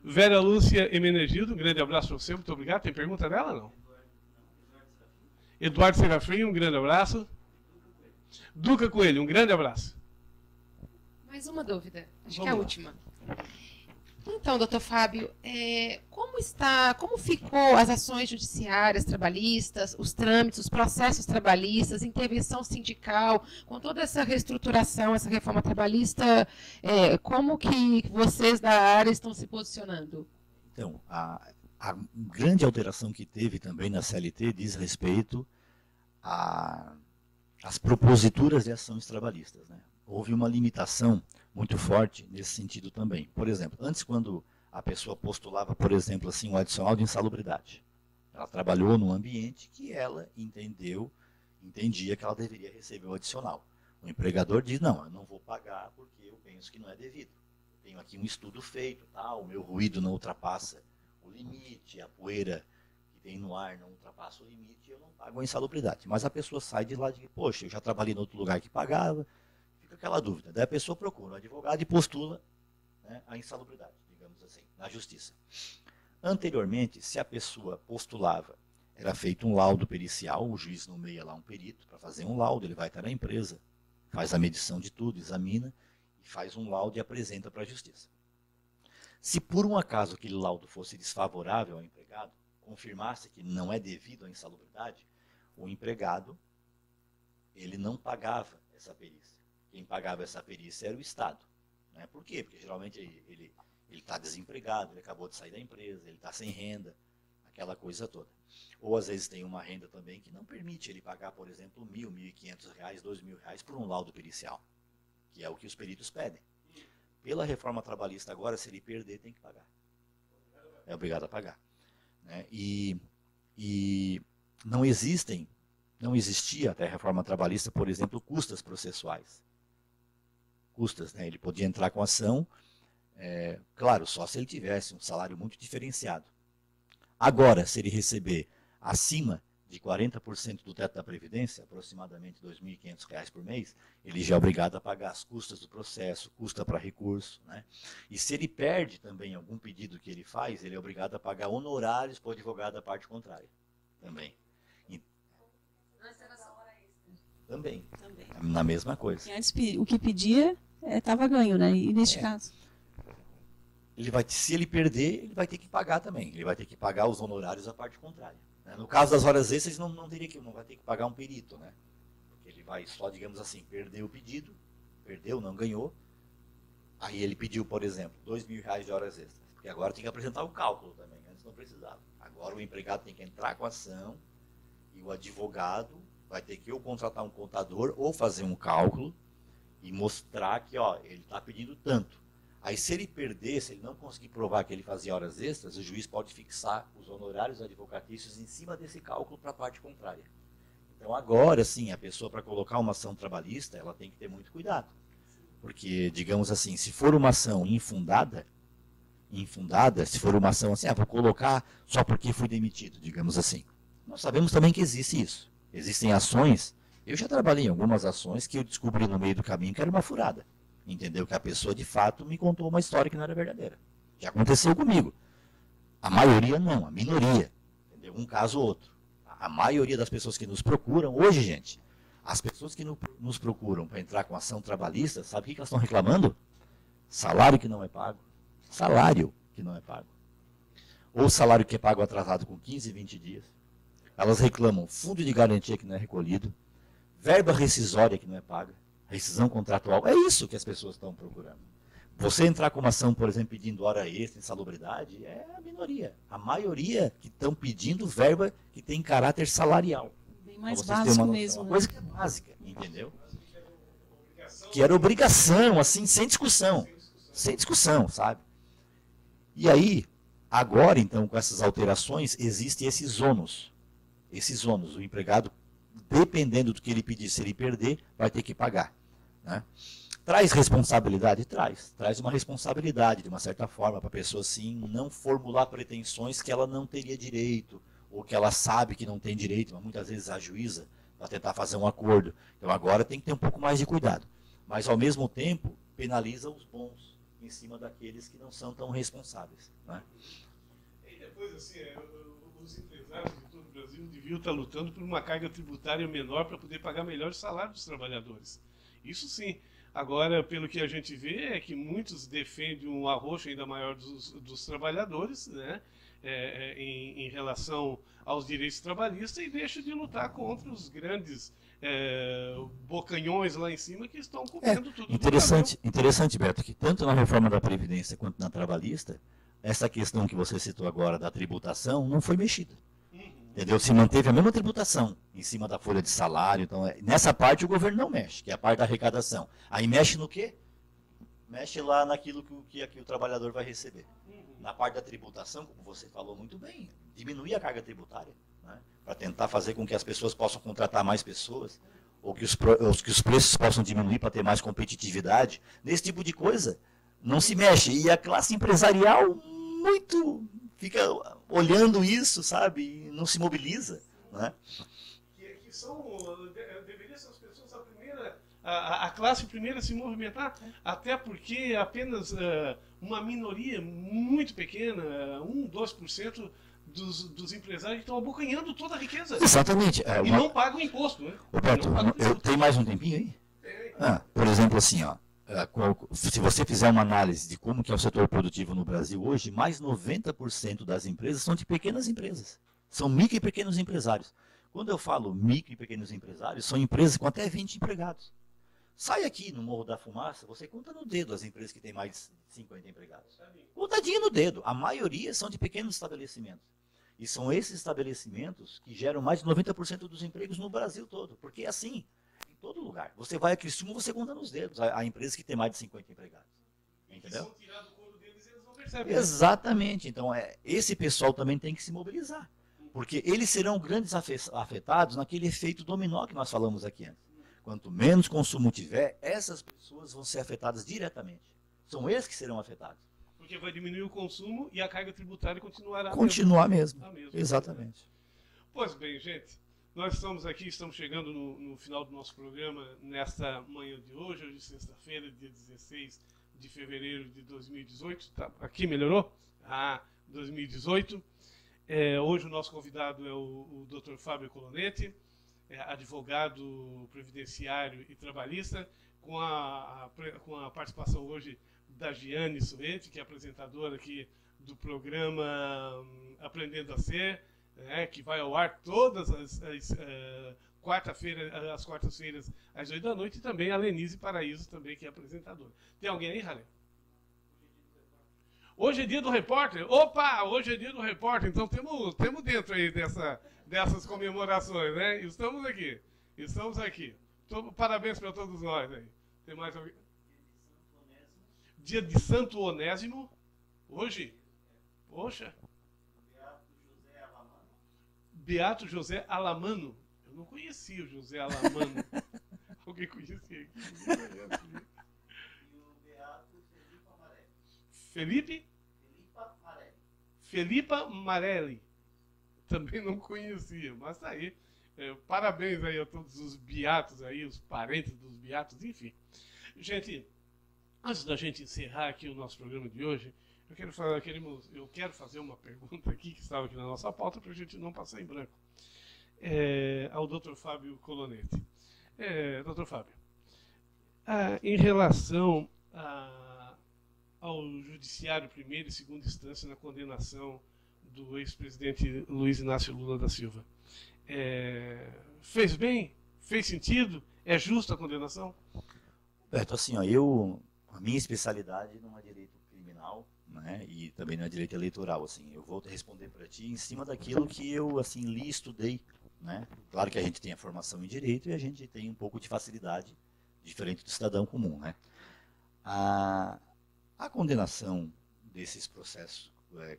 Vera Lúcia Emenegildo, um grande abraço para você, muito obrigado. Tem pergunta dela, não? Eduardo Serafim, um grande abraço. Duca Coelho, um grande abraço. Mais uma dúvida, acho que é a última. Então, doutor Fábio, como ficou as ações judiciárias trabalhistas, os trâmites, os processos trabalhistas, intervenção sindical, com toda essa reestruturação, essa reforma trabalhista, como que vocês da área estão se posicionando? Então, a grande alteração que teve também na CLT diz respeito às proposituras de ações trabalhistas, né? Houve uma limitação muito forte nesse sentido também. Por exemplo, antes, quando a pessoa postulava, por exemplo, assim, um adicional de insalubridade, ela trabalhou num ambiente que ela entendia que ela deveria receber o adicional. O empregador diz, não, eu não vou pagar porque eu penso que não é devido. Eu tenho aqui um estudo feito, o meu ruído não ultrapassa o limite, a poeira que tem no ar não ultrapassa o limite, eu não pago a insalubridade. Mas a pessoa sai de lá e diz, poxa, eu já trabalhei em outro lugar que pagava, fica aquela dúvida. Daí a pessoa procura um advogado e postula, né, a insalubridade, digamos assim, na justiça. Anteriormente, se a pessoa postulava, era feito um laudo pericial, o juiz nomeia lá um perito para fazer um laudo, ele vai estar na empresa, faz a medição de tudo, examina, e faz um laudo e apresenta para a justiça. Se por um acaso aquele laudo fosse desfavorável ao empregado, confirmasse que não é devido à insalubridade, o empregado ele não pagava essa perícia. Quem pagava essa perícia era o Estado. Né? Por quê? Porque geralmente ele está desempregado, ele acabou de sair da empresa, ele está sem renda. aquela coisa toda. Ou às vezes tem uma renda também que não permite ele pagar, por exemplo, R$1.000, R$1.500, R$2.000 por um laudo pericial, que é o que os peritos pedem. Pela reforma trabalhista agora, se ele perder, tem que pagar. É obrigado a pagar. Né? E não existia até a reforma trabalhista, por exemplo, custas processuais. Custas, né? Ele podia entrar com ação, claro, só se ele tivesse um salário muito diferenciado. Agora, se ele receber acima de 40% do teto da Previdência, aproximadamente R$2.500 por mês, ele já é obrigado a pagar as custas do processo, custa para recurso. Né? E se ele perde também algum pedido que ele faz, ele é obrigado a pagar honorários para o advogado da parte contrária. Também. Também. Na mesma coisa. E antes, o que pedia estava ganho, né? E neste caso? Se ele perder, ele vai ter que pagar também. Ele vai ter que pagar os honorários da parte contrária. Né? No caso das horas extras, não vai ter que pagar um perito, né? Porque ele vai só, digamos assim, perder o pedido, perdeu, não ganhou. Aí ele pediu, por exemplo, R$2.000 de horas extras. Porque agora tem que apresentar o cálculo também, antes não precisava. Agora o empregado tem que entrar com a ação e o advogado vai ter que ou contratar um contador ou fazer um cálculo e mostrar que ele está pedindo tanto. Aí se ele perder, se ele não conseguir provar que ele fazia horas extras, o juiz pode fixar os honorários advocatícios em cima desse cálculo para a parte contrária. Então agora sim, a pessoa para colocar uma ação trabalhista, ela tem que ter muito cuidado. Porque, digamos assim, se for uma ação infundada, se for uma ação assim, vou colocar só porque fui demitido, digamos assim. Nós sabemos também que existe isso. Existem ações, eu já trabalhei em algumas ações que eu descobri no meio do caminho que era uma furada. Entendeu? Que a pessoa, de fato, me contou uma história que não era verdadeira. Já aconteceu comigo. A maioria não, a minoria. Entendeu? Um caso ou outro. A maioria das pessoas que nos procuram, hoje, gente, as pessoas que nos procuram para entrar com ação trabalhista, sabe o que elas estão reclamando? Salário que não é pago. Salário que não é pago. Ou salário que é pago atrasado com 15, 20 dias. Elas reclamam fundo de garantia que não é recolhido, verba rescisória que não é paga, rescisão contratual. É isso que as pessoas estão procurando. Você entrar com uma ação, por exemplo, pedindo hora extra, insalubridade, é a minoria. A maioria que estão pedindo verba que tem caráter salarial. Bem mais básico mesmo. Uma coisa que é básica, entendeu? Que era obrigação, assim, sem discussão. Sem discussão, sabe? E aí, agora, então, com essas alterações, existem esses ônus. Esses ônus. O empregado, dependendo do que ele pedir, se ele perder, vai ter que pagar. Né? Traz responsabilidade? Traz uma responsabilidade, de uma certa forma, para a pessoa, sim, não formular pretensões que ela não teria direito, ou que ela sabe que não tem direito, mas muitas vezes ajuiza para tentar fazer um acordo. Então agora tem que ter um pouco mais de cuidado. Mas, ao mesmo tempo, penaliza os bons em cima daqueles que não são tão responsáveis. Né? E depois, assim, os empresários de todo o Brasil deviam estar lutando por uma carga tributária menor para poder pagar melhor o salário dos trabalhadores. Isso sim. Agora, pelo que a gente vê, é que muitos defendem um arroxo ainda maior dos trabalhadores, né, em relação aos direitos trabalhistas, e deixam de lutar contra os grandes bocanhões lá em cima que estão comendo tudo. Interessante, Beto, que tanto na reforma da Previdência quanto na trabalhista, essa questão que você citou agora da tributação não foi mexida. Entendeu? Se manteve a mesma tributação em cima da folha de salário. Então, nessa parte o governo não mexe, que é a parte da arrecadação. Aí mexe no quê? Mexe lá naquilo que o trabalhador vai receber. Na parte da tributação, como você falou muito bem, diminuir a carga tributária, né? Para tentar fazer com que as pessoas possam contratar mais pessoas, ou que os preços possam diminuir para ter mais competitividade. Nesse tipo de coisa, não se mexe. E a classe empresarial muito fica olhando isso, sabe, e não se mobiliza, né? Que deveria ser as pessoas a classe primeira a se movimentar, até porque apenas uma minoria muito pequena, 2% dos empresários estão abocanhando toda a riqueza. Exatamente. E não pagam imposto, né? Roberto, tem mais um tempinho aí? Por exemplo, assim, se você fizer uma análise de como que é o setor produtivo no Brasil hoje, mais 90% das empresas são de pequenas empresas. São micro e pequenos empresários. Quando eu falo micro e pequenos empresários, são empresas com até 20 empregados. Sai aqui no Morro da Fumaça, você conta no dedo as empresas que têm mais de 50 empregados. Contadinho no dedo. A maioria são de pequenos estabelecimentos. E são esses estabelecimentos que geram mais de 90% dos empregos no Brasil todo. Porque é assim, em todo lugar. Você vai a Criciúma, você conta nos dedos a empresa que tem mais de 50 empregados. Entendeu? Exatamente. Então, esse pessoal também tem que se mobilizar. Porque eles serão grandes afetados naquele efeito dominó que nós falamos aqui antes. Quanto menos consumo tiver, essas pessoas vão ser afetadas diretamente. São eles que serão afetados. Porque vai diminuir o consumo e a carga tributária continuará Continuar mesmo. A mesma. Exatamente. Pois bem, gente, nós estamos chegando no final do nosso programa nesta manhã de hoje sexta-feira, dia 16 de fevereiro de 2018. Tá, aqui melhorou? 2018. Hoje o nosso convidado é o Dr. Fábio Colonetti, advogado previdenciário e trabalhista, com a participação hoje da Giane Suete, que é apresentadora aqui do programa Aprendendo a Ser, que vai ao ar todas as quartas-feiras às 8 da noite, e também a Lenise Paraíso, também, que é apresentadora. Tem alguém aí, Ralé? Hoje é dia do repórter? Opa, hoje é dia do repórter, então temos dentro aí dessas comemorações, né? Estamos aqui. Parabéns para todos nós aí. Tem mais alguém? Dia de Santo Onésimo, hoje? Poxa. Beato José Alamano. Eu não conhecia o José Alamano. Alguém conhecia aqui? E o Beato Felipe Marelli. Felipe? Marelli. Felipa Marelli. Também não conhecia, mas tá aí. Parabéns aí a todos os beatos aí, os parentes dos beatos, enfim. Gente, antes da gente encerrar aqui o nosso programa de hoje, eu quero fazer uma pergunta aqui, que estava aqui na nossa pauta, para a gente não passar em branco, ao Dr. Fábio Colonetti. Dr. Fábio, em relação ao Judiciário primeira e segunda instância na condenação do ex-presidente Luiz Inácio Lula da Silva, fez bem? Fez sentido? É justa a condenação? Beto, assim, a minha especialidade não é direito criminal, né, e também não é direito eleitoral, assim. Eu vou responder para ti em cima daquilo que eu, assim, li e estudei, né. Claro que a gente tem a formação em direito e a gente tem um pouco de facilidade, diferente do cidadão comum, né. A condenação desses processos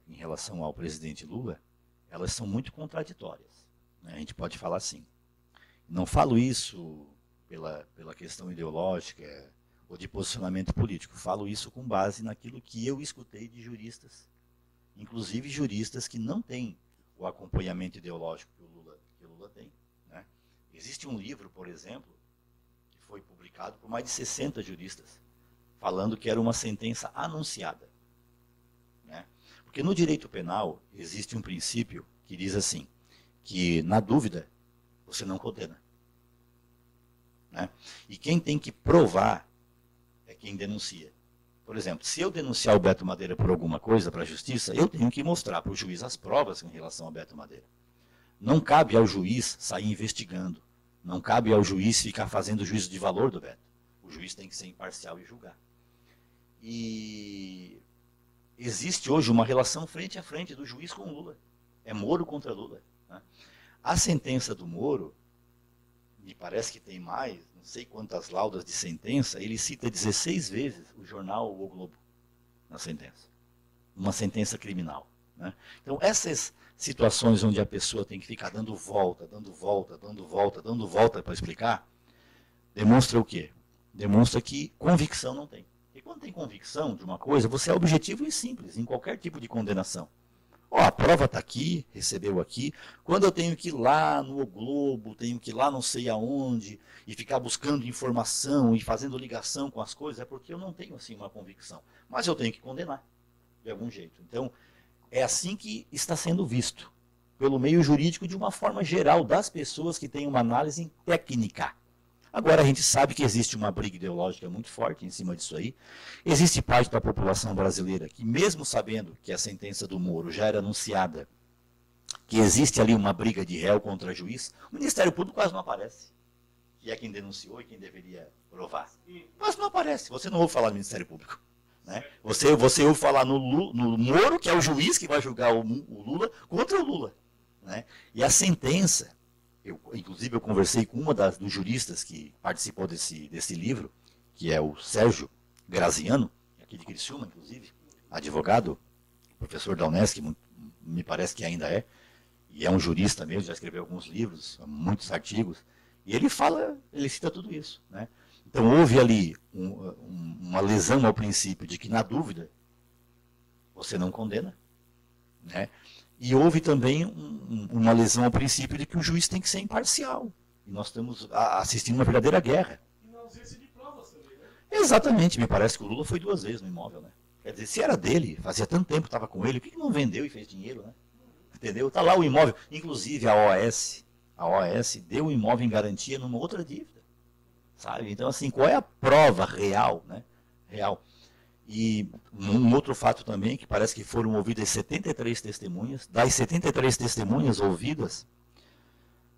em relação ao presidente Lula, elas são muito contraditórias, né, a gente pode falar assim. Não falo isso pela questão ideológica ou de posicionamento político. Falo isso com base naquilo que eu escutei de juristas, inclusive juristas que não têm o acompanhamento ideológico que o Lula tem, né? Existe um livro, por exemplo, que foi publicado por mais de 60 juristas, falando que era uma sentença anunciada, né? Porque no direito penal existe um princípio que diz assim, que na dúvida você não condena, né? E quem tem que provar é quem denuncia. Por exemplo, se eu denunciar o Beto Madeira por alguma coisa para a justiça, eu tenho que mostrar para o juiz as provas em relação ao Beto Madeira. Não cabe ao juiz sair investigando. Não cabe ao juiz ficar fazendo juízo de valor do Beto. O juiz tem que ser imparcial e julgar. E existe hoje uma relação frente a frente do juiz com o Lula. É Moro contra Lula, né? A sentença do Moro, me parece que tem mais, não sei quantas laudas de sentença, ele cita 16 vezes o jornal O Globo na sentença. Uma sentença criminal, né? Então, essas situações onde a pessoa tem que ficar dando volta para explicar, demonstra o quê? Demonstra que convicção não tem. E quando tem convicção de uma coisa, você é objetivo e simples em qualquer tipo de condenação. A prova está aqui, recebeu aqui. Quando eu tenho que ir lá no O Globo, tenho que ir lá não sei aonde, e ficar buscando informação e fazendo ligação com as coisas, é porque eu não tenho assim uma convicção. Mas eu tenho que condenar, de algum jeito. Então, é assim que está sendo visto, pelo meio jurídico, de uma forma geral, das pessoas que têm uma análise técnica. Agora, a gente sabe que existe uma briga ideológica muito forte em cima disso aí. Existe parte da população brasileira que, mesmo sabendo que a sentença do Moro já era anunciada, que existe ali uma briga de réu contra juiz, o Ministério Público quase não aparece, que é quem denunciou e quem deveria provar. Mas não aparece. Você não ouve falar do Ministério Público. Né? Você ouve falar no Moro, que é o juiz que vai julgar o Lula, contra o Lula. Né? E a sentença, inclusive eu conversei com uma dos juristas que participou desse livro, que é o Sérgio Graziano, aqui de Criciúma, inclusive, advogado, professor da Unesp, me parece que ainda é, e é um jurista mesmo, já escreveu alguns livros, muitos artigos, e ele cita tudo isso. Né? Então houve ali uma lesão ao princípio de que, na dúvida, você não condena, né? E houve também uma lesão ao princípio de que o juiz tem que ser imparcial. E nós estamos assistindo uma verdadeira guerra. E na ausência de provas também, né? Exatamente, me parece que o Lula foi 2 vezes no imóvel, né? Quer dizer, se era dele, fazia tanto tempo que estava com ele, por que não vendeu e fez dinheiro, né? Entendeu? Está lá o imóvel. Inclusive a OAS deu o imóvel em garantia numa outra dívida. Sabe? Então, assim, qual é a prova real, né? Real. E um outro fato também, que parece que foram ouvidas 73 testemunhas. Das 73 testemunhas ouvidas,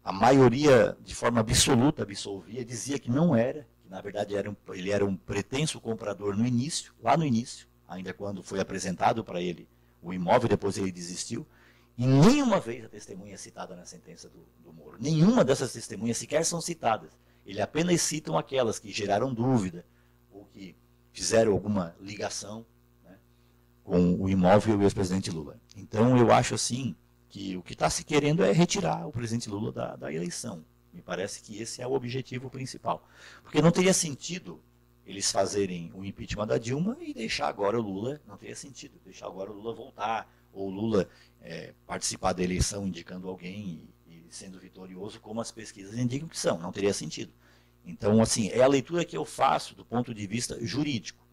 a maioria, de forma absoluta, absolvia, dizia que não era, que na verdade ele era um pretenso comprador no início, lá no início, ainda quando foi apresentado para ele o imóvel, depois ele desistiu. E nenhuma vez a testemunha é citada na sentença do Moro. Nenhuma dessas testemunhas sequer são citadas. Ele apenas citam aquelas que geraram dúvida, ou que fizeram alguma ligação, né, com o imóvel e o ex-presidente Lula. Então eu acho assim que o que está se querendo é retirar o presidente Lula da eleição. Me parece que esse é o objetivo principal. Porque não teria sentido eles fazerem o impeachment da Dilma e deixar agora o Lula, não teria sentido, deixar agora o Lula voltar, ou o Lula participar da eleição indicando alguém e sendo vitorioso, como as pesquisas indicam que são, não teria sentido. Então, assim, é a leitura que eu faço do ponto de vista jurídico,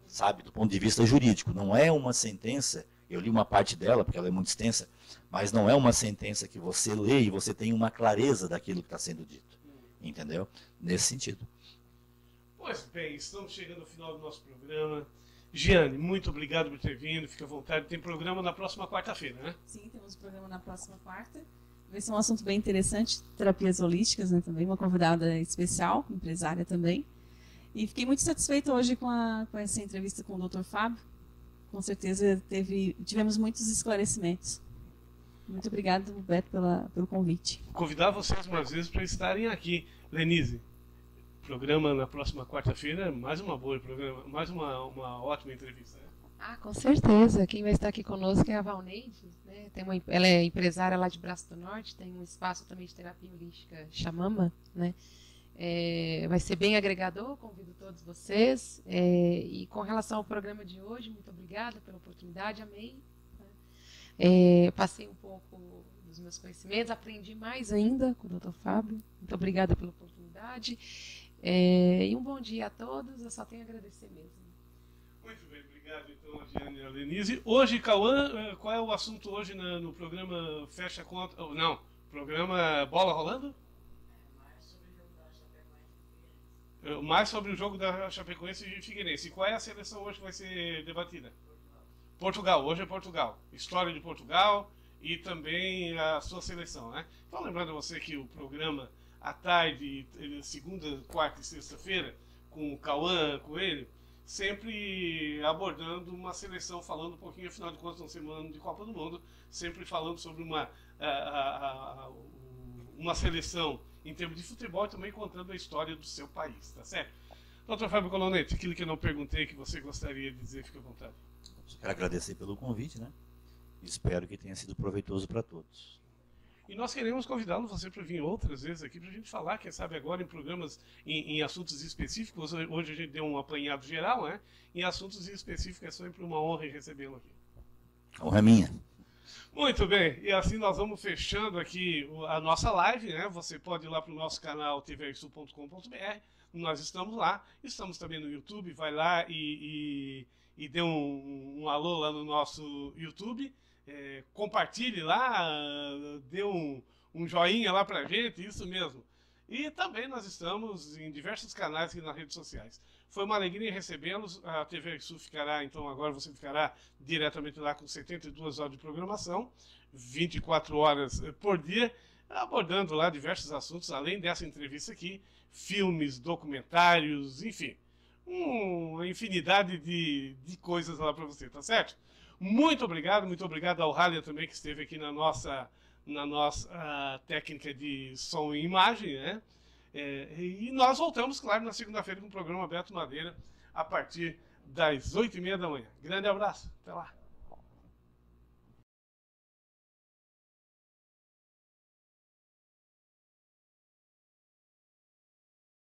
sabe, do ponto de vista jurídico. Não é uma sentença, eu li uma parte dela, porque ela é muito extensa, mas não é uma sentença que você lê e você tem uma clareza daquilo que está sendo dito, entendeu? Nesse sentido. Pois bem, estamos chegando ao final do nosso programa. Giane, muito obrigado por ter vindo, fica à vontade. Tem programa na próxima quarta-feira, né? Sim, temos programa na próxima quarta. Vai ser um assunto bem interessante, terapias holísticas, né, também, uma convidada especial, empresária também. E fiquei muito satisfeita hoje com essa entrevista com o Dr. Fábio. Com certeza tivemos muitos esclarecimentos. Muito obrigado, Beto, pelo convite. Convidar vocês mais vezes para estarem aqui. Lenise, programa na próxima quarta-feira, mais uma boa programa, mais uma ótima entrevista. Né? Com certeza. Quem vai estar aqui conosco é a Valneide, né? Ela é empresária lá de Braço do Norte, tem um espaço também de terapia holística Xamama, né? Vai ser bem agregador, convido todos vocês. E com relação ao programa de hoje, muito obrigada pela oportunidade, amei. Né? Passei um pouco dos meus conhecimentos, aprendi mais ainda com o Dr. Fábio. Muito obrigada pela oportunidade. E um bom dia a todos, eu só tenho a agradecer mesmo. Muito bem, obrigado então a Giane e a Lenise. Hoje, Cauã, qual é o assunto hoje no programa Fecha Conta? Não, programa Bola Rolando? Mais sobre o jogo da Chapecoense e Figueirense. E qual é a seleção hoje que vai ser debatida? Portugal, hoje é Portugal. História de Portugal e também a sua seleção, né? Então, lembrando a você que o programa à tarde, segunda, quarta e sexta-feira, com o Cauã Coelho, sempre abordando uma seleção, falando um pouquinho, afinal de contas, uma semana de Copa do Mundo, sempre falando sobre uma seleção em termos de futebol e também contando a história do seu país, tá certo? Dr. Fábio Colonete, aquilo que eu não perguntei que você gostaria de dizer, fique à vontade. Quero agradecer pelo convite, né? Espero que tenha sido proveitoso para todos. E nós queremos convidá-lo você para vir outras vezes aqui para a gente falar, quem sabe agora em programas em assuntos específicos. Hoje a gente deu um apanhado geral, né? Em assuntos específicos é sempre uma honra recebê-lo aqui. A honra é minha. Muito bem, e assim nós vamos fechando aqui a nossa live, né? Você pode ir lá para o nosso canal tvsul.com.br, nós estamos lá, estamos também no YouTube, vai lá e dê um alô lá no nosso YouTube, compartilhe lá, dê um joinha lá pra gente, isso mesmo. E também nós estamos em diversos canais aqui nas redes sociais. Foi uma alegria recebê-los. A TV Sul ficará, então agora você ficará diretamente lá com 72 horas de programação, 24 horas por dia, abordando lá diversos assuntos, além dessa entrevista aqui, filmes, documentários, enfim. uma infinidade de coisas lá para você, tá certo? Muito obrigado ao Halia também que esteve aqui na nossa técnica de som e imagem, né? E nós voltamos, claro, na segunda-feira com o programa Beto Madeira a partir das 8h30 da manhã. Grande abraço, até lá.